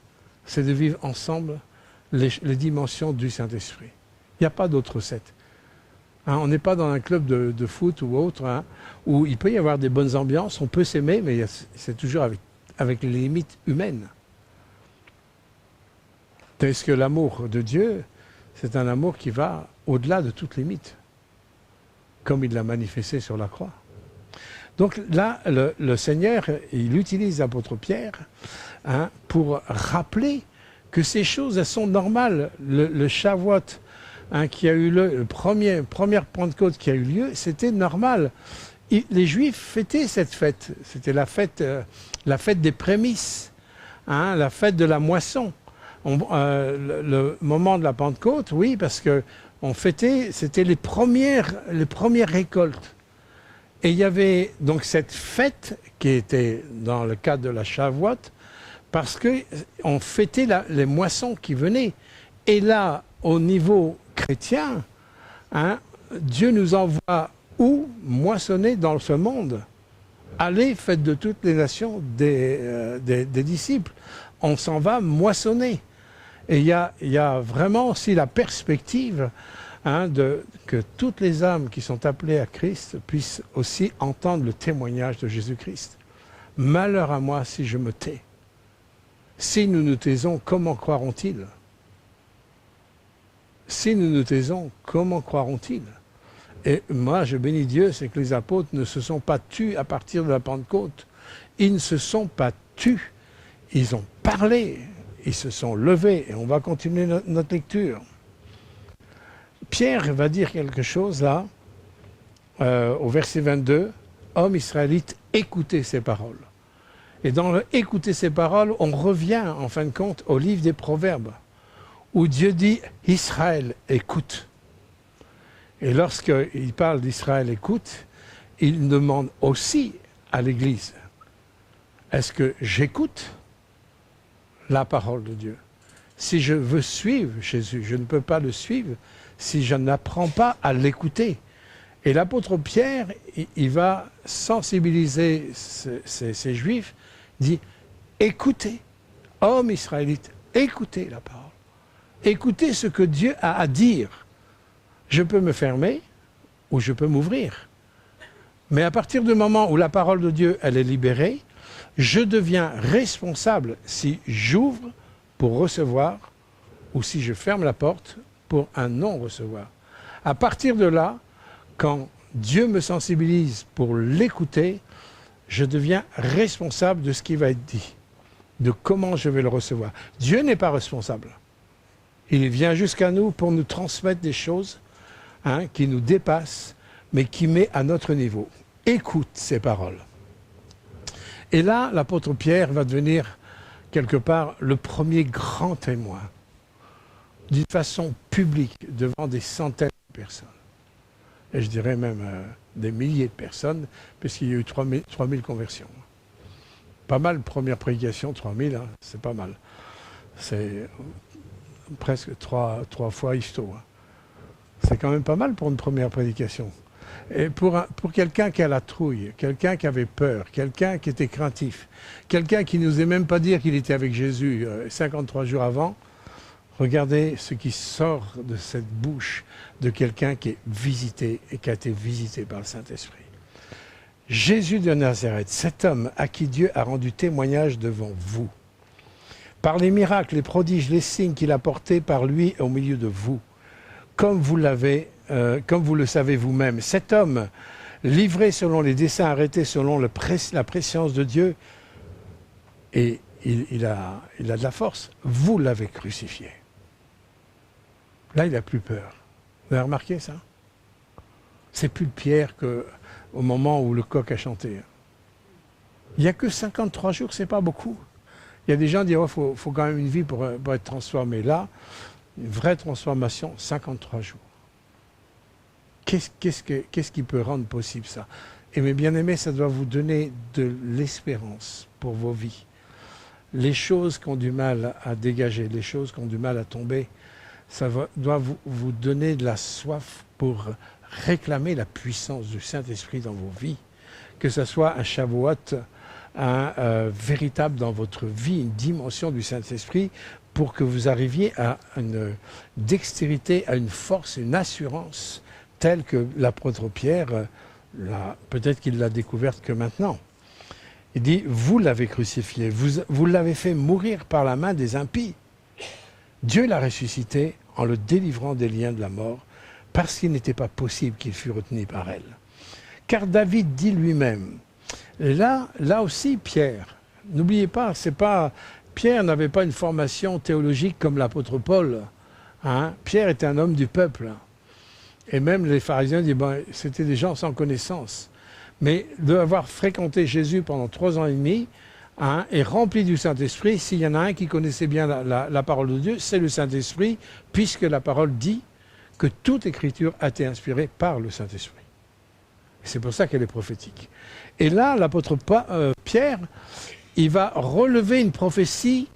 c'est de vivre ensemble les dimensions du Saint-Esprit. Il n'y a pas d'autre recette. Hein, on n'est pas dans un club de foot ou autre, hein, où il peut y avoir des bonnes ambiances, on peut s'aimer, mais c'est toujours avec les limites humaines. Est-ce que l'amour de Dieu, c'est un amour qui va au-delà de toute limite, comme il l'a manifesté sur la croix. Donc là, le Seigneur, il utilise l'apôtre Pierre pour rappeler que ces choses, elles sont normales. Le Shavuot, qui a eu le première Pentecôte qui a eu lieu, c'était normal. Les Juifs fêtaient cette fête. C'était la fête des prémices, la fête de la moisson. Le moment de la Pentecôte, oui, parce que on fêtait, c'était les premières récoltes. Et il y avait donc cette fête qui était dans le cadre de la Shavuot, parce qu'on fêtait les moissons qui venaient. Et là, au niveau chrétien, Dieu nous envoie où moissonner dans ce monde. Allez, faites de toutes les nations des disciples. On s'en va moissonner. Et il y a vraiment aussi la perspective que toutes les âmes qui sont appelées à Christ puissent aussi entendre le témoignage de Jésus-Christ. Malheur à moi si je me tais. Si nous nous taisons, comment croiront-ils? Si nous nous taisons, comment croiront-ils? Et moi, je bénis Dieu, c'est que les apôtres ne se sont pas tus à partir de la Pentecôte. Ils ne se sont pas tus. Ils ont parlé, ils se sont levés. Et on va continuer notre lecture. Pierre va dire quelque chose là, au verset 22. « Hommes israélites, écoutez ces paroles. » Et dans le « écoutez ces paroles », on revient en fin de compte au livre des Proverbes, où Dieu dit « Israël, écoute ». Et lorsqu'il parle d'Israël, écoute, il demande aussi à l'Église, est-ce que j'écoute la parole de Dieu? Si je veux suivre Jésus, je ne peux pas le suivre si je n'apprends pas à l'écouter. Et l'apôtre Pierre, il va sensibiliser ces Juifs, dit, écoutez, hommes israélites, écoutez la parole. Écoutez ce que Dieu a à dire. Je peux me fermer ou je peux m'ouvrir. Mais à partir du moment où la parole de Dieu, elle est libérée, je deviens responsable si j'ouvre pour recevoir ou si je ferme la porte pour un non-recevoir. À partir de là, quand Dieu me sensibilise pour l'écouter, je deviens responsable de ce qui va être dit, de comment je vais le recevoir. Dieu n'est pas responsable. Il vient jusqu'à nous pour nous transmettre des choses qui nous dépassent, mais qui met à notre niveau. Écoute ces paroles. Et là, l'apôtre Pierre va devenir, quelque part, le premier grand témoin, d'une façon publique, devant des centaines de personnes. Et je dirais même des milliers de personnes, puisqu'il y a eu 3000 conversions. Pas mal, première prédication, 3000, c'est pas mal. C'est presque trois fois histo. C'est quand même pas mal pour une première prédication. Et pour quelqu'un qui a la trouille, quelqu'un qui avait peur, quelqu'un qui était craintif, quelqu'un qui n'osait même pas dire qu'il était avec Jésus 53 jours avant, regardez ce qui sort de cette bouche de quelqu'un qui est visité et qui a été visité par le Saint-Esprit. Jésus de Nazareth, cet homme à qui Dieu a rendu témoignage devant vous, par les miracles, les prodiges, les signes qu'il a portés par lui au milieu de vous, comme vous le savez vous-même. Cet homme, livré selon les desseins arrêtés, selon la préscience de Dieu, et il a de la force, vous l'avez crucifié. Là, il n'a plus peur. Vous avez remarqué ça? C'est plus le Pierre qu'au moment où le coq a chanté. Il n'y a que 53 jours, c'est pas beaucoup. Il y a des gens qui disent oh, faut quand même une vie pour être transformé. Là, une vraie transformation, 53 jours. Qu'est-ce qui peut rendre possible ça? Et mes bien-aimés, ça doit vous donner de l'espérance pour vos vies. Les choses qui ont du mal à dégager, les choses qui ont du mal à tomber, doit vous donner de la soif pour réclamer la puissance du Saint-Esprit dans vos vies. Que ce soit un Shavuot, véritable dans votre vie, une dimension du Saint-Esprit, pour que vous arriviez à une dextérité, à une force, une assurance, telle que l'apôtre Pierre, peut-être qu'il l'a découverte que maintenant. Il dit, vous l'avez crucifié, vous l'avez fait mourir par la main des impies. Dieu l'a ressuscité en le délivrant des liens de la mort, parce qu'il n'était pas possible qu'il fût retenu par elle. Car David dit lui-même, et là aussi Pierre, n'oubliez pas, Pierre n'avait pas une formation théologique comme l'apôtre Paul. Pierre était un homme du peuple. Et même les pharisiens disent, c'était des gens sans connaissance. Mais d'avoir fréquenté Jésus pendant 3 ans et demi, et rempli du Saint-Esprit, s'il y en a un qui connaissait bien la parole de Dieu, c'est le Saint-Esprit, puisque la parole dit que toute écriture a été inspirée par le Saint-Esprit. C'est pour ça qu'elle est prophétique. Et là, l'apôtre Pierre, il va relever une prophétie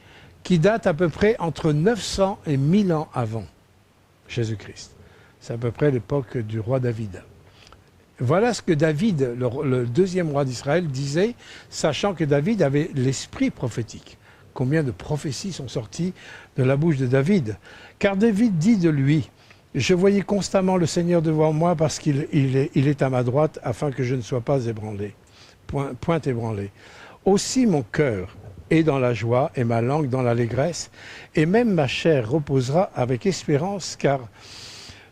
qui date à peu près entre 900 et 1000 ans avant Jésus-Christ. C'est à peu près l'époque du roi David. Voilà ce que David, le deuxième roi d'Israël, disait, sachant que David avait l'esprit prophétique. Combien de prophéties sont sorties de la bouche de David? Car David dit de lui, « Je voyais constamment le Seigneur devant moi parce qu'il est à ma droite afin que je ne sois pas ébranlé. » Point ébranlé. « Aussi mon cœur est dans la joie et ma langue dans l'allégresse, et même ma chair reposera avec espérance, car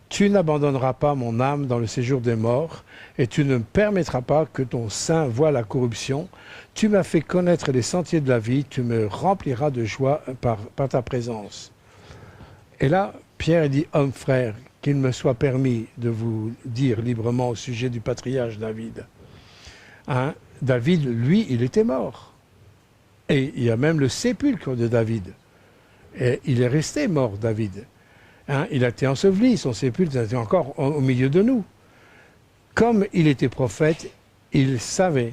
tu n'abandonneras pas mon âme dans le séjour des morts, et tu ne permettras pas que ton sein voie la corruption. Tu m'as fait connaître les sentiers de la vie, tu me rempliras de joie par ta présence. » Et là, Pierre dit, « Homme frère, qu'il me soit permis de vous dire librement au sujet du patriarche David. » David, lui, il était mort. Et il y a même le sépulcre de David. Et il est resté mort, David. Il a été enseveli, son sépulcre était encore au milieu de nous. Comme il était prophète, il savait,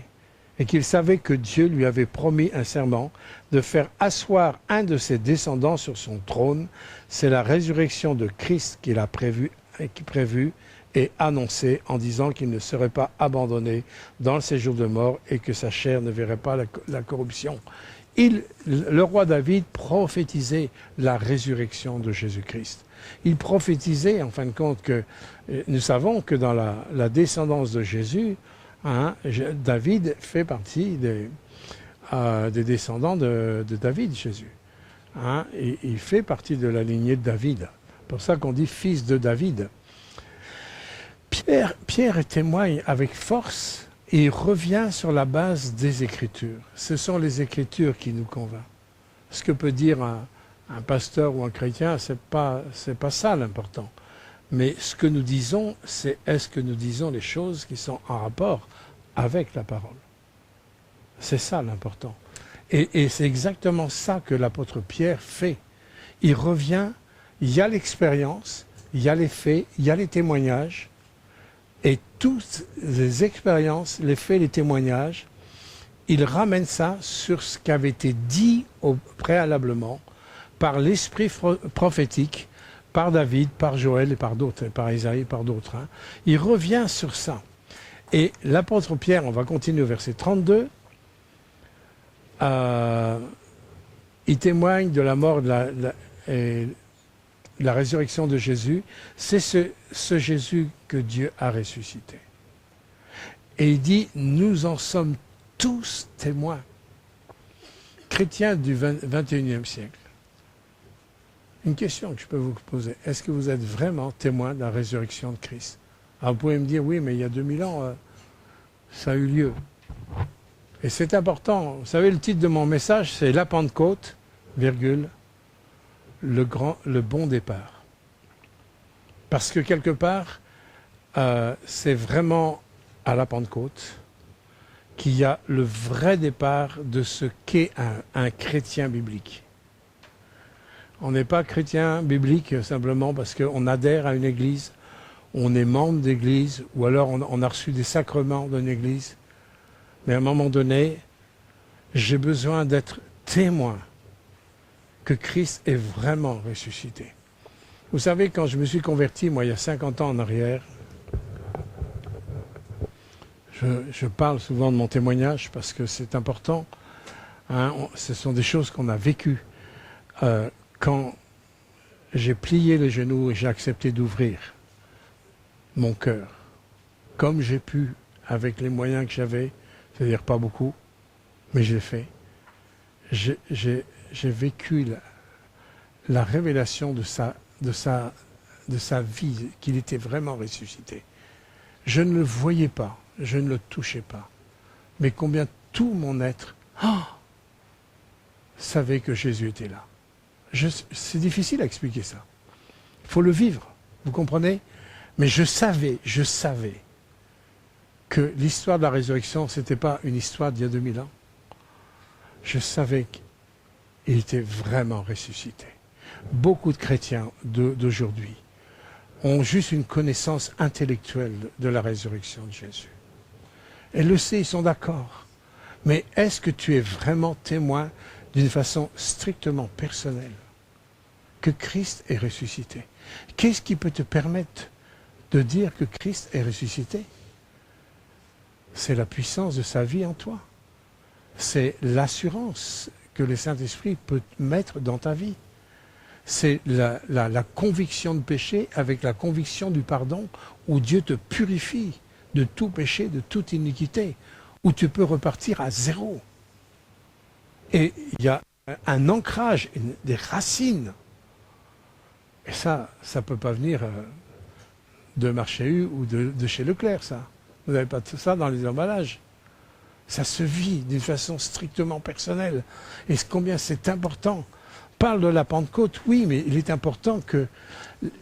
et qu'il savait que Dieu lui avait promis un serment de faire asseoir un de ses descendants sur son trône. C'est la résurrection de Christ qu'il a prévu et annoncé en disant qu'il ne serait pas abandonné dans le séjour de mort et que sa chair ne verrait pas la corruption. Le roi David prophétisait la résurrection de Jésus-Christ. Il prophétisait, en fin de compte, que nous savons que dans la descendance de Jésus, David fait partie des descendants de David, Jésus. Et il fait partie de la lignée de David. C'est pour ça qu'on dit fils de David. Pierre témoigne avec force Et il revient sur la base des Écritures. Ce sont les Écritures qui nous convainquent. Ce que peut dire un pasteur ou un chrétien, c'est pas ça l'important. Mais ce que nous disons, c'est est-ce que nous disons les choses qui sont en rapport avec la parole. C'est ça l'important. Et c'est exactement ça que l'apôtre Pierre fait. Il revient, il y a l'expérience, il y a les faits, il y a les témoignages, et toutes les expériences, les faits, les témoignages, il ramène ça sur ce qui avait été dit préalablement par l'esprit prophétique, par David, par Joël et par d'autres, par Isaïe et par d'autres. Hein. Il revient sur ça. Et l'apôtre Pierre, on va continuer au verset 32, il témoigne de la mort et de la résurrection de Jésus. C'est ce Jésus que Dieu a ressuscité. Et il dit, nous en sommes tous témoins. Chrétiens du 21e siècle. Une question que je peux vous poser. Est-ce que vous êtes vraiment témoin de la résurrection de Christ? Alors vous pouvez me dire, oui, mais il y a 2000 ans, ça a eu lieu. Et c'est important. Vous savez, le titre de mon message, c'est La Pentecôte, virgule, le bon départ. Parce que quelque part, c'est vraiment à la Pentecôte qu'il y a le vrai départ de ce qu'est un chrétien biblique. On n'est pas chrétien biblique simplement parce qu'on adhère à une église, on est membre d'église, ou alors on a reçu des sacrements d'une église. Mais à un moment donné, j'ai besoin d'être témoin que Christ est vraiment ressuscité. Vous savez, quand je me suis converti, moi, il y a 50 ans en arrière, je parle souvent de mon témoignage parce que c'est important. Hein, ce sont des choses qu'on a vécues. Quand j'ai plié les genoux et j'ai accepté d'ouvrir mon cœur, comme j'ai pu, avec les moyens que j'avais, c'est-à-dire pas beaucoup, mais je l'ai fait, j'ai vécu la révélation de sa vie, qu'il était vraiment ressuscité. Je ne le voyais pas, je ne le touchais pas, mais combien tout mon être savait que Jésus était là. C'est difficile à expliquer ça. Il faut le vivre, vous comprenez? Mais je savais que l'histoire de la résurrection, ce n'était pas une histoire d'il y a 2000 ans. Je savais qu'il était vraiment ressuscité. Beaucoup de chrétiens d'aujourd'hui ont juste une connaissance intellectuelle de la résurrection de Jésus. Et le sait, ils sont d'accord. Mais est-ce que tu es vraiment témoin d'une façon strictement personnelle que Christ est ressuscité? Qu'est-ce qui peut te permettre de dire que Christ est ressuscité? C'est la puissance de sa vie en toi. C'est l'assurance que le Saint-Esprit peut mettre dans ta vie. C'est la conviction de péché avec la conviction du pardon, où Dieu te purifie de tout péché, de toute iniquité, où tu peux repartir à zéro. Et il y a un ancrage, des racines. Et ça ne peut pas venir de Marché U ou de chez Leclerc, ça. Vous n'avez pas tout ça dans les emballages. Ça se vit d'une façon strictement personnelle. Et combien c'est important. On parle de la Pentecôte, oui, mais il est important que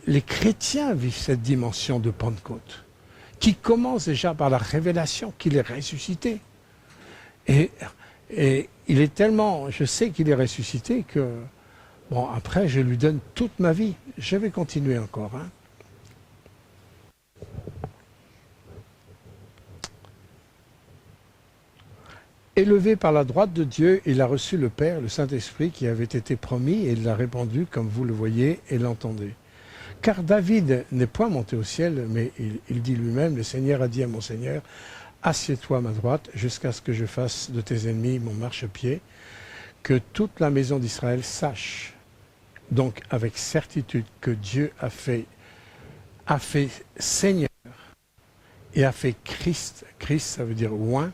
les chrétiens vivent cette dimension de Pentecôte, qui commence déjà par la révélation qu'il est ressuscité. Et il est tellement, je sais qu'il est ressuscité que, bon, après, je lui donne toute ma vie. Je vais continuer encore, hein. Élevé par la droite de Dieu, il a reçu le Père, le Saint-Esprit qui avait été promis, et il l'a répandu, comme vous le voyez et l'entendez. Car David n'est point monté au ciel, mais il dit lui-même, le Seigneur a dit à mon Seigneur, assieds-toi à ma droite, jusqu'à ce que je fasse de tes ennemis mon marchepied, que toute la maison d'Israël sache, donc avec certitude, que Dieu a fait Seigneur et a fait Christ. Christ, ça veut dire oint,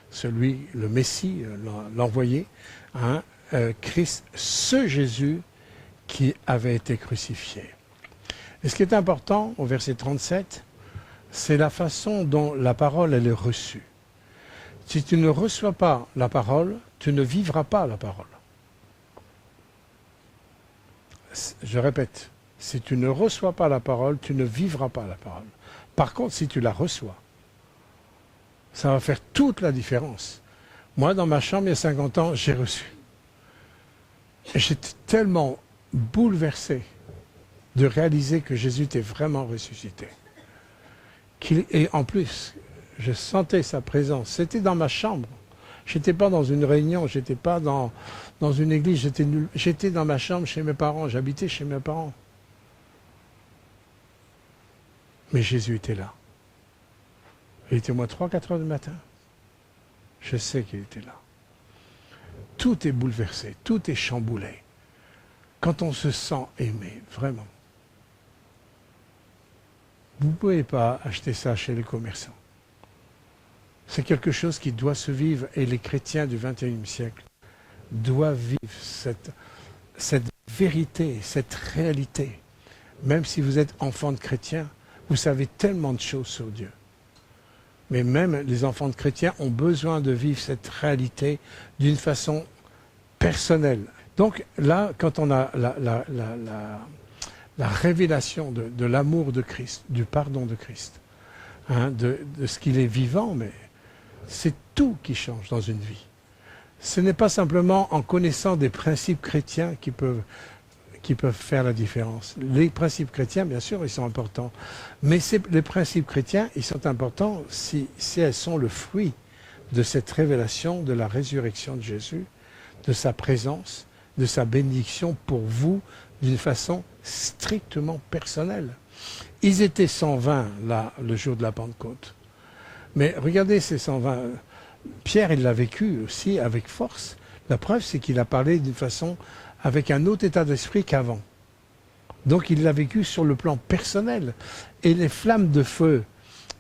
celui, le Messie, l'envoyé, hein, Christ, ce Jésus qui avait été crucifié. Et ce qui est important, au verset 37, c'est la façon dont la parole elle est reçue. Si tu ne reçois pas la parole, tu ne vivras pas la parole. Je répète, si tu ne reçois pas la parole, tu ne vivras pas la parole. Par contre, si tu la reçois, ça va faire toute la différence. Moi, dans ma chambre, il y a 50 ans, j'ai reçu. Et j'étais tellement bouleversé de réaliser que Jésus était vraiment ressuscité. Et en plus, je sentais sa présence. C'était dans ma chambre. Je n'étais pas dans une réunion, je n'étais pas dans une église, j'étais dans ma chambre chez mes parents, j'habitais chez mes parents. Mais Jésus était là. Il était au moins 3-4 heures du matin. Je sais qu'il était là. Tout est bouleversé, tout est chamboulé. Quand on se sent aimé, vraiment. Vous ne pouvez pas acheter ça chez les commerçants. C'est quelque chose qui doit se vivre et les chrétiens du XXIe siècle doivent vivre cette vérité, cette réalité. Même si vous êtes enfant de chrétien, vous savez tellement de choses sur Dieu. Mais même les enfants de chrétiens ont besoin de vivre cette réalité d'une façon personnelle. Donc là, quand on a la révélation de l'amour de Christ, du pardon de Christ, de ce qu'il est vivant, mais c'est tout qui change dans une vie. Ce n'est pas simplement en connaissant des principes chrétiens qui peuvent faire la différence. Les principes chrétiens, bien sûr, ils sont importants. Mais les principes chrétiens, ils sont importants si elles sont le fruit de cette révélation de la résurrection de Jésus, de sa présence, de sa bénédiction pour vous d'une façon strictement personnelle. Ils étaient 120 là, le jour de la Pentecôte. Mais regardez ces 120. Pierre, il l'a vécu aussi avec force. La preuve, c'est qu'il a parlé d'une façon avec un autre état d'esprit qu'avant. Donc il l'a vécu sur le plan personnel. Et les flammes de feu,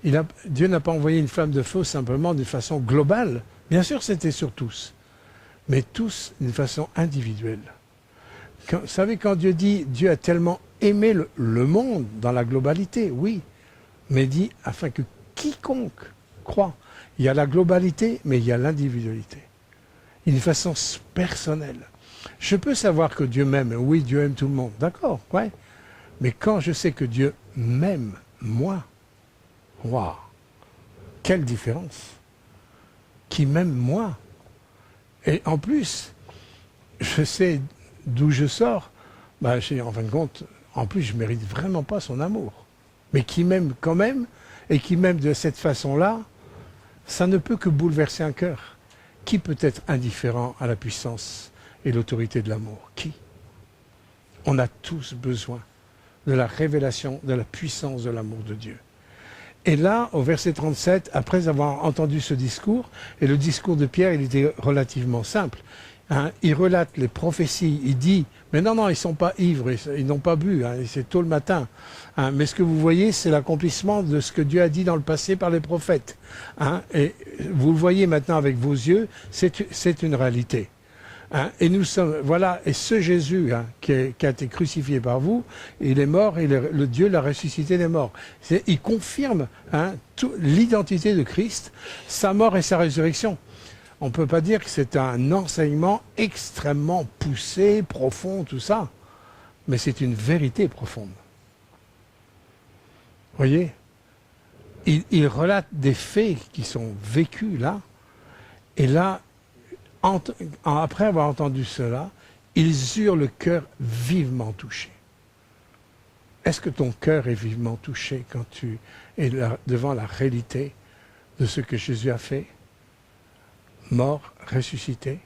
Dieu n'a pas envoyé une flamme de feu simplement d'une façon globale. Bien sûr, c'était sur tous. Mais tous d'une façon individuelle. Vous savez, quand Dieu dit, Dieu a tellement aimé le monde dans la globalité, oui. Mais dit, afin que quiconque croit. Il y a la globalité, mais il y a l'individualité. D'une façon personnelle. Je peux savoir que Dieu m'aime. Oui, Dieu aime tout le monde. D'accord, ouais. Mais quand je sais que Dieu m'aime, moi, waouh, quelle différence. Qui m'aime, moi. Et en plus, je sais d'où je sors. En fin de compte, en plus, je ne mérite vraiment pas son amour. Mais qui m'aime quand même, et qui m'aime de cette façon-là, ça ne peut que bouleverser un cœur. Qui peut être indifférent à la puissance et l'autorité de l'amour? Qui? On a tous besoin de la révélation de la puissance de l'amour de Dieu. Et là, au verset 37, après avoir entendu ce discours, et le discours de Pierre, il était relativement simple. Il relate les prophéties, il dit, mais non, ils ne sont pas ivres, ils n'ont pas bu, c'est tôt le matin. Mais ce que vous voyez, c'est l'accomplissement de ce que Dieu a dit dans le passé par les prophètes. Et vous le voyez maintenant avec vos yeux, c'est une réalité. Et nous sommes, voilà, et ce Jésus qui a été crucifié par vous, il est mort et le Dieu l'a ressuscité des morts. Il confirme l'identité de Christ, sa mort et sa résurrection. On ne peut pas dire que c'est un enseignement extrêmement poussé, profond, tout ça, mais c'est une vérité profonde. Vous voyez, il relate des faits qui sont vécus là, et là, après avoir entendu cela, ils eurent le cœur vivement touché. Est-ce que ton cœur est vivement touché quand tu es là, devant la réalité de ce que Jésus a fait? Mort, ressuscité,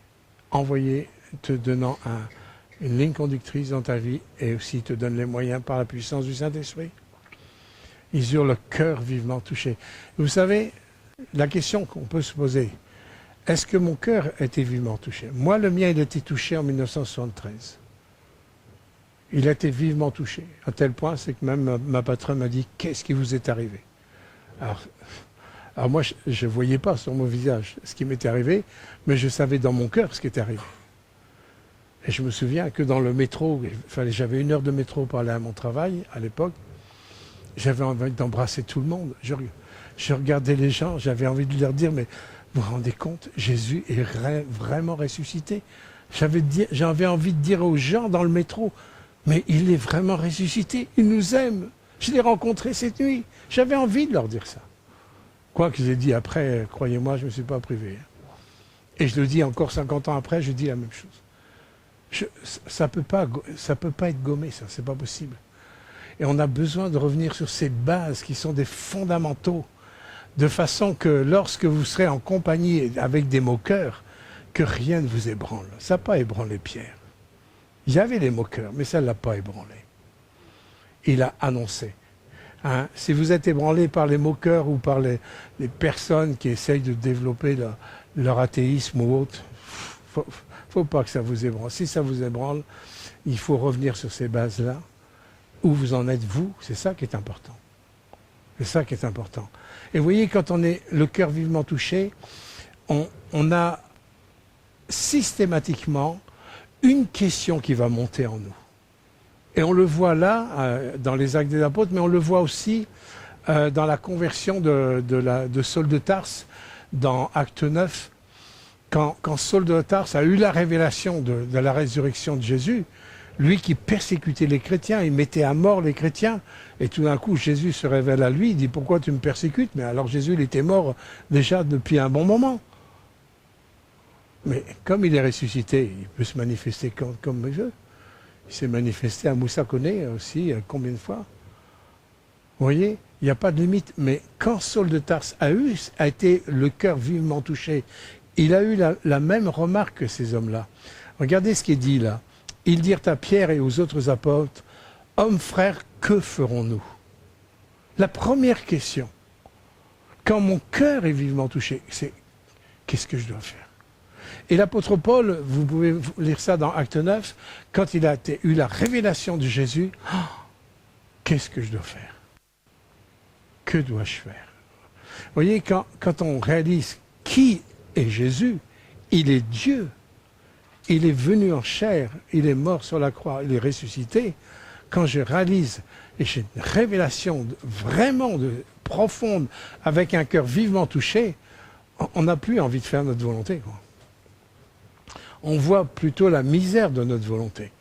envoyé, te donnant une ligne conductrice dans ta vie et aussi te donne les moyens par la puissance du Saint-Esprit. Ils eurent le cœur vivement touché. Vous savez, la question qu'on peut se poser, est-ce que mon cœur a été vivement touché? Moi, le mien, il a été touché en 1973. Il a été vivement touché, à tel point, c'est que même ma patronne m'a dit, qu'est-ce qui vous est arrivé? Alors moi, je ne voyais pas sur mon visage ce qui m'était arrivé, mais je savais dans mon cœur ce qui était arrivé. Et je me souviens que dans le métro, j'avais 1 heure de métro pour aller à mon travail, à l'époque, j'avais envie d'embrasser tout le monde. Je regardais les gens, j'avais envie de leur dire, mais Vous vous rendez compte? Jésus est vraiment ressuscité. J'avais envie de dire aux gens dans le métro, mais il est vraiment ressuscité, il nous aime. Je l'ai rencontré cette nuit. J'avais envie de leur dire ça. Quoi que je l'ai dit après, croyez-moi, je ne me suis pas privé. Et je le dis encore 50 ans après, je dis la même chose. Ça ne peut pas être gommé, ça, c'est pas possible. Et on a besoin de revenir sur ces bases qui sont des fondamentaux, de façon que lorsque vous serez en compagnie avec des moqueurs, que rien ne vous ébranle. Ça n'a pas ébranlé Pierre. Il y avait des moqueurs, mais ça ne l'a pas ébranlé. Il a annoncé. Hein, si vous êtes ébranlé par les moqueurs ou par les personnes qui essayent de développer leur athéisme ou autre, faut pas que ça vous ébranle. Si ça vous ébranle, il faut revenir sur ces bases-là. Où vous en êtes, vous, c'est ça qui est important. C'est ça qui est important. Et vous voyez, quand on est le cœur vivement touché, on a systématiquement une question qui va monter en nous. Et on le voit là, dans les Actes des Apôtres, mais on le voit aussi dans la conversion de Saul de Tarse, dans Acte 9, quand Saul de Tarse a eu la révélation de la résurrection de Jésus, lui qui persécutait les chrétiens, il mettait à mort les chrétiens, et tout d'un coup Jésus se révèle à lui, il dit « Pourquoi tu me persécutes ?» Mais alors Jésus, il était mort déjà depuis un bon moment. Mais comme il est ressuscité, il peut se manifester comme il veut. Il s'est manifesté à Moussa Koné aussi, combien de fois? Vous voyez, il n'y a pas de limite. Mais quand Saul de Tarse a été le cœur vivement touché, il a eu la même remarque que ces hommes-là. Regardez ce qui est dit là. Ils dirent à Pierre et aux autres apôtres, « Hommes frères, que ferons-nous » La première question, quand mon cœur est vivement touché, c'est « Qu'est-ce que je dois faire ?» Et l'apôtre Paul, vous pouvez lire ça dans Acte 9, quand il a eu la révélation de Jésus, « Oh, qu'est-ce que je dois faire? Que dois-je faire ?» Vous voyez, quand on réalise qui est Jésus, il est Dieu. Il est venu en chair, il est mort sur la croix, il est ressuscité. Quand je réalise, et j'ai une révélation vraiment profonde, avec un cœur vivement touché, on n'a plus envie de faire notre volonté, quoi. On voit plutôt la misère de notre volonté.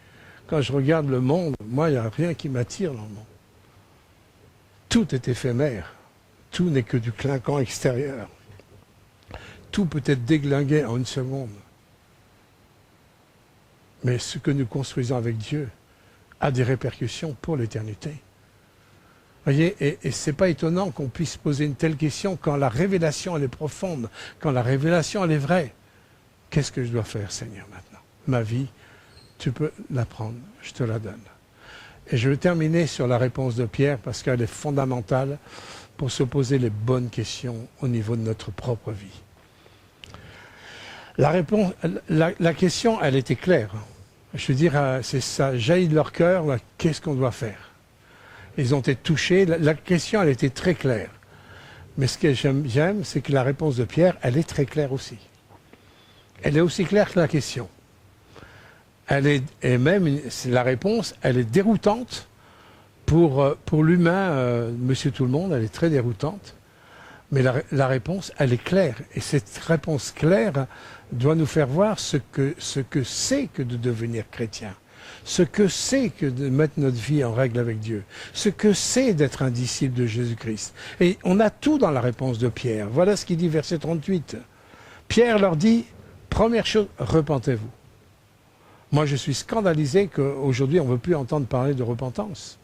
Quand je regarde le monde, moi, il n'y a rien qui m'attire dans le monde. Tout est éphémère. Tout n'est que du clinquant extérieur. Tout peut être déglingué en une seconde. Mais ce que nous construisons avec Dieu a des répercussions pour l'éternité. Vous voyez, et ce n'est pas étonnant qu'on puisse poser une telle question quand la révélation elle est profonde, quand la révélation elle est vraie. Qu'est-ce que je dois faire, Seigneur, maintenant? Ma vie, tu peux la prendre, je te la donne. Et je vais terminer sur la réponse de Pierre parce qu'elle est fondamentale pour se poser les bonnes questions au niveau de notre propre vie. La question, elle était claire. Je veux dire, c'est ça, jaillit de leur cœur, qu'est-ce qu'on doit faire? Ils ont été touchés, la question, elle était très claire. Mais ce que j'aime, c'est que la réponse de Pierre, elle est très claire aussi. Elle est aussi claire que la question. Et même, la réponse, elle est déroutante pour l'humain, monsieur tout le monde, elle est très déroutante. Mais la réponse, elle est claire. Et cette réponse claire doit nous faire voir ce que c'est que de devenir chrétien. Ce que c'est que de mettre notre vie en règle avec Dieu. Ce que c'est d'être un disciple de Jésus-Christ. Et on a tout dans la réponse de Pierre. Voilà ce qu'il dit, verset 38. Pierre leur dit, première chose, repentez-vous. Moi, je suis scandalisé qu'aujourd'hui, on ne veut plus entendre parler de repentance.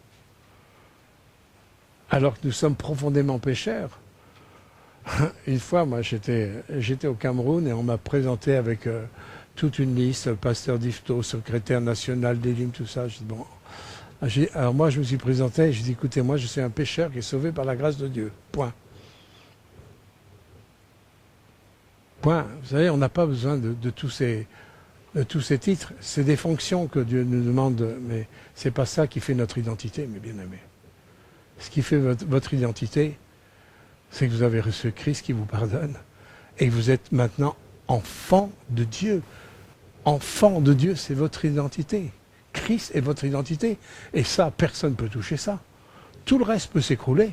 Alors que nous sommes profondément pécheurs. Une fois, moi, j'étais au Cameroun et on m'a présenté avec toute une liste, le pasteur Difto, secrétaire national d'Élim, tout ça. Je dis, bon. Alors moi, je me suis présenté et j'ai dit, écoutez, moi, je suis un pécheur qui est sauvé par la grâce de Dieu. Point. Point. Vous savez, on n'a pas besoin de tous ces titres. C'est des fonctions que Dieu nous demande, mais ce n'est pas ça qui fait notre identité, mes bien-aimés. Ce qui fait votre identité, c'est que vous avez reçu Christ qui vous pardonne et que vous êtes maintenant enfant de Dieu. Enfant de Dieu, c'est votre identité. Christ est votre identité. Et ça, personne ne peut toucher ça. Tout le reste peut s'écrouler.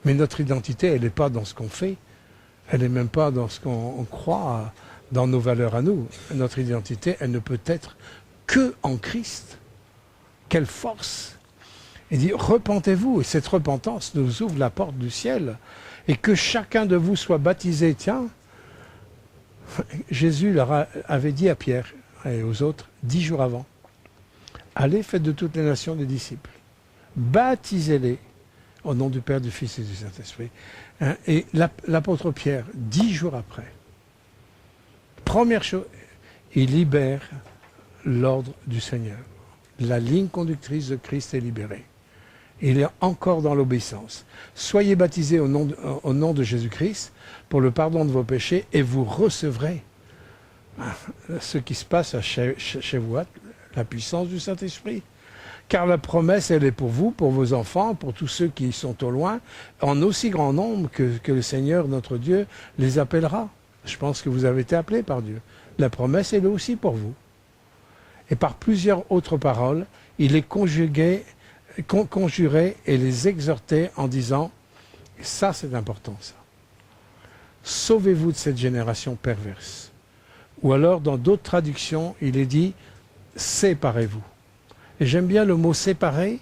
Mais notre identité, elle n'est pas dans ce qu'on fait. Elle n'est même pas dans ce qu'on croit, dans nos valeurs à nous. Notre identité, elle ne peut être que en Christ. Quelle force! Il dit, repentez-vous, et cette repentance nous ouvre la porte du ciel, et que chacun de vous soit baptisé. Tiens, Jésus leur avait dit à Pierre et aux autres, 10 jours avant, allez, faites de toutes les nations des disciples, baptisez-les au nom du Père, du Fils et du Saint-Esprit. Et l'apôtre Pierre, 10 jours après, première chose, il libère l'ordre du Seigneur. La ligne conductrice de Christ est libérée. Il est encore dans l'obéissance. Soyez baptisés au nom de Jésus-Christ pour le pardon de vos péchés et vous recevrez ce qui se passe chez vous, la puissance du Saint-Esprit. Car la promesse, elle est pour vous, pour vos enfants, pour tous ceux qui sont au loin, en aussi grand nombre que le Seigneur, notre Dieu, les appellera. Je pense que vous avez été appelés par Dieu. La promesse, elle est aussi pour vous. Et par plusieurs autres paroles, il les conjurait et les exhortait en disant, et ça c'est important ça, sauvez-vous de cette génération perverse. Ou alors dans d'autres traductions, il est dit, séparez-vous. Et j'aime bien le mot séparer,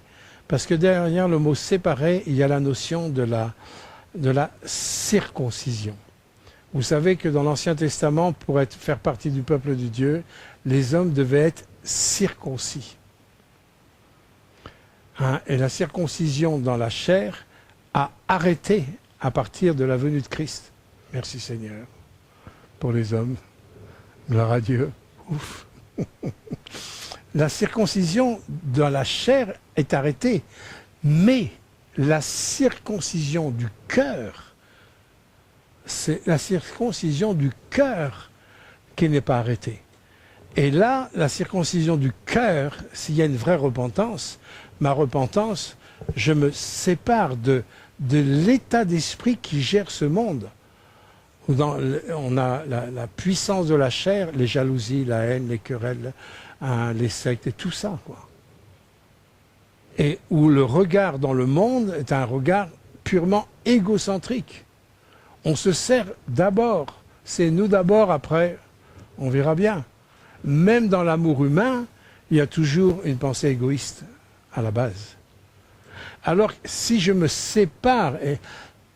parce que derrière le mot séparer, il y a la notion de la circoncision. Vous savez que dans l'Ancien Testament, pour faire partie du peuple de Dieu, les hommes devaient être circoncis. Et la circoncision dans la chair a arrêté à partir de la venue de Christ. Merci Seigneur pour les hommes. Gloire à Dieu. Ouf. La circoncision dans la chair est arrêtée, mais la circoncision du cœur, c'est la circoncision du cœur qui n'est pas arrêtée. Et là, la circoncision du cœur, s'il y a une vraie repentance, ma repentance, je me sépare de l'état d'esprit qui gère ce monde. Où on a la puissance de la chair, les jalousies, la haine, les querelles, les sectes et tout ça, quoi. Et où le regard dans le monde est un regard purement égocentrique. On se sert d'abord, c'est nous d'abord, après, on verra bien. Même dans l'amour humain, il y a toujours une pensée égoïste à la base. Alors, si je me sépare,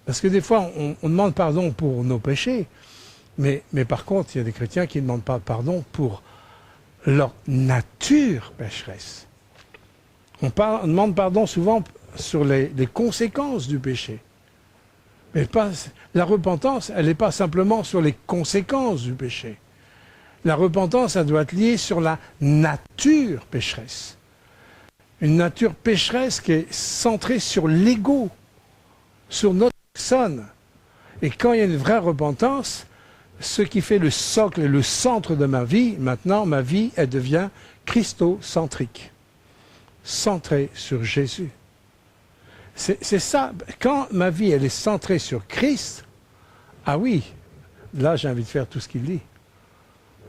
parce que des fois, on demande pardon pour nos péchés, mais par contre, il y a des chrétiens qui ne demandent pas pardon pour leur nature pécheresse. On demande pardon souvent sur les conséquences du péché. Mais la repentance, elle n'est pas simplement sur les conséquences du péché. La repentance, elle doit être liée sur la nature pécheresse. Une nature pécheresse qui est centrée sur l'ego, sur notre personne. Et quand il y a une vraie repentance, ce qui fait le socle et le centre de ma vie, maintenant, ma vie, elle devient christocentrique, centrée sur Jésus. C'est ça, quand ma vie, elle est centrée sur Christ, ah oui, là, j'ai envie de faire tout ce qu'il dit.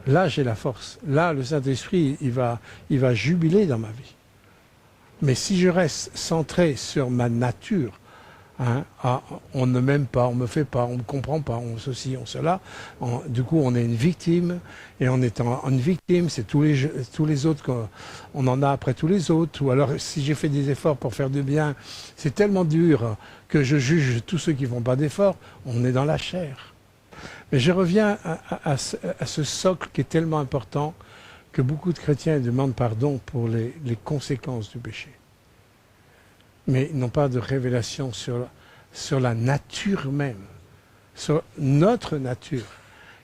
Là, j'ai la force. Là, le Saint-Esprit, il va jubiler dans ma vie. Mais si je reste centré sur ma nature, on ne m'aime pas, on ne me fait pas, on ne me comprend pas, on ceci, on cela, du coup, on est une victime. Et en étant une victime, c'est tous les autres qu'on en a après tous les autres. Ou alors, si j'ai fait des efforts pour faire du bien, c'est tellement dur que je juge tous ceux qui ne font pas d'efforts. On est dans la chair. Mais je reviens à ce socle qui est tellement important que beaucoup de chrétiens demandent pardon pour les conséquences du péché. Mais ils n'ont pas de révélation sur la nature même, sur notre nature,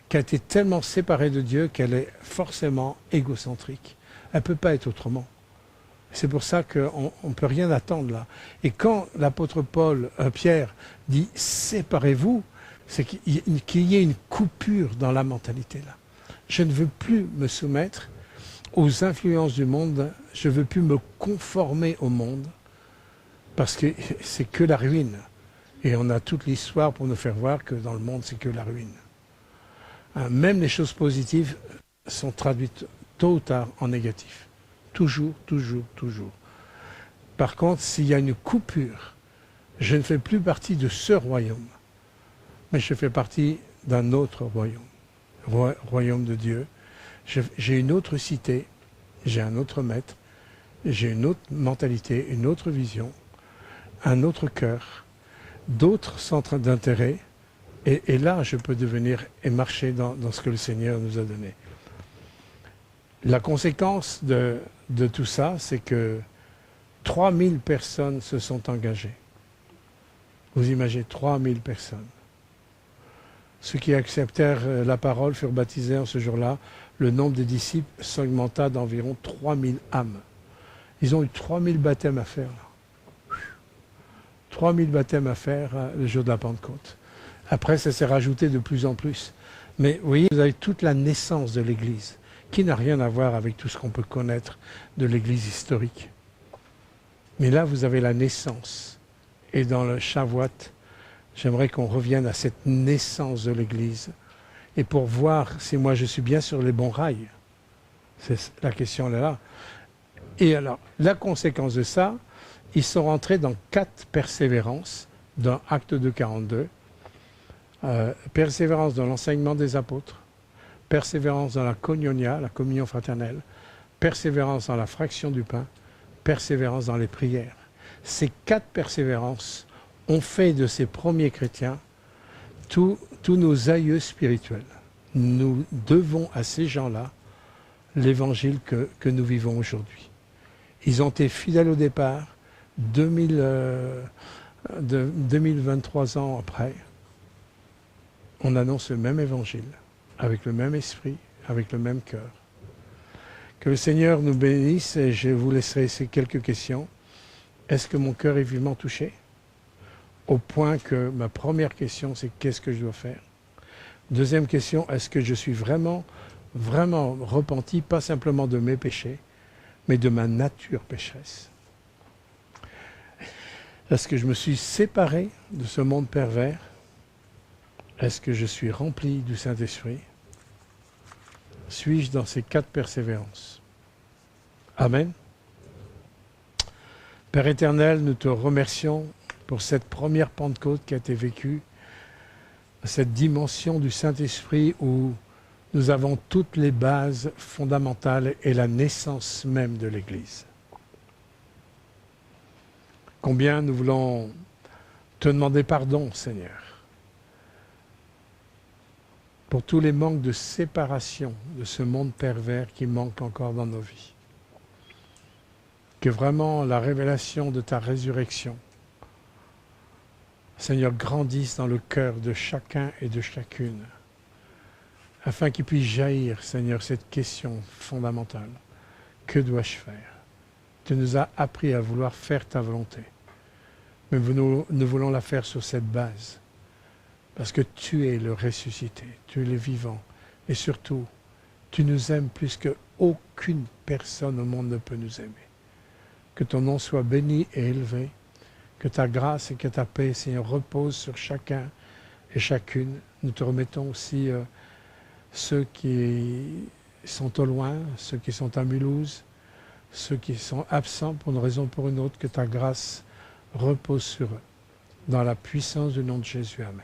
qui a été tellement séparée de Dieu qu'elle est forcément égocentrique. Elle ne peut pas être autrement. C'est pour ça qu'on ne peut rien attendre là. Et quand l'apôtre Pierre dit « séparez-vous », c'est qu'il y ait une coupure dans la mentalité là. Je ne veux plus me soumettre aux influences du monde, je ne veux plus me conformer au monde, parce que c'est que la ruine. Et on a toute l'histoire pour nous faire voir que dans le monde, c'est que la ruine. Même les choses positives sont traduites tôt ou tard en négatif. Toujours, toujours, toujours. Par contre, s'il y a une coupure, je ne fais plus partie de ce royaume, mais je fais partie d'un autre royaume, royaume de Dieu. J'ai une autre cité, j'ai un autre maître, j'ai une autre mentalité, une autre vision, un autre cœur, d'autres centres d'intérêt, et là je peux devenir et marcher dans ce que le Seigneur nous a donné. La conséquence de tout ça, c'est que 3000 personnes se sont engagées. Vous imaginez, 3000 personnes. Ceux qui acceptèrent la parole furent baptisés en ce jour-là. Le nombre des disciples s'augmenta d'environ 3000 âmes. Ils ont eu 3000 baptêmes à faire. 3000 baptêmes à faire le jour de la Pentecôte. Après, ça s'est rajouté de plus en plus. Mais vous voyez, vous avez toute la naissance de l'Église, qui n'a rien à voir avec tout ce qu'on peut connaître de l'Église historique. Mais là, vous avez la naissance. Et dans le Shavuot, j'aimerais qu'on revienne à cette naissance de l'Église. Et pour voir si moi je suis bien sur les bons rails. C'est la question là. Et alors, la conséquence de ça, ils sont rentrés dans 4 persévérances dans Acte 2, 42. Persévérance dans l'enseignement des apôtres, persévérance dans la koinonia, la communion fraternelle, persévérance dans la fraction du pain, persévérance dans les prières. Ces 4 persévérances ont fait de ces premiers chrétiens tous nos aïeux spirituels. Nous devons à ces gens-là l'évangile que nous vivons aujourd'hui. Ils ont été fidèles au départ, 2023 ans après, on annonce le même évangile, avec le même esprit, avec le même cœur. Que le Seigneur nous bénisse et je vous laisserai ces quelques questions. Est-ce que mon cœur est vivement touché? Au point que ma première question, c'est qu'est-ce que je dois faire? Deuxième question, est-ce que je suis vraiment repenti, pas simplement de mes péchés, mais de ma nature pécheresse? Est-ce que je me suis séparé de ce monde pervers? Est-ce que je suis rempli du Saint-Esprit? Suis-je dans ces 4 persévérances? Amen. Père éternel, nous te remercions pour cette première Pentecôte qui a été vécue, cette dimension du Saint-Esprit où nous avons toutes les bases fondamentales et la naissance même de l'Église. Combien nous voulons te demander pardon, Seigneur, pour tous les manques de séparation de ce monde pervers qui manque encore dans nos vies. Que vraiment la révélation de ta résurrection, Seigneur, grandisse dans le cœur de chacun et de chacune, afin qu'il puisse jaillir, Seigneur, cette question fondamentale. Que dois-je faire? Tu nous as appris à vouloir faire ta volonté, mais nous voulons la faire sur cette base. Parce que tu es le ressuscité, tu es le vivant. Et surtout, tu nous aimes plus qu'aucune personne au monde ne peut nous aimer. Que ton nom soit béni et élevé. Que ta grâce et que ta paix, Seigneur, reposent sur chacun et chacune. Nous te remettons aussi ceux qui sont au loin, ceux qui sont à Mulhouse, ceux qui sont absents pour une raison ou pour une autre. Que ta grâce repose sur eux. Dans la puissance du nom de Jésus. Amen.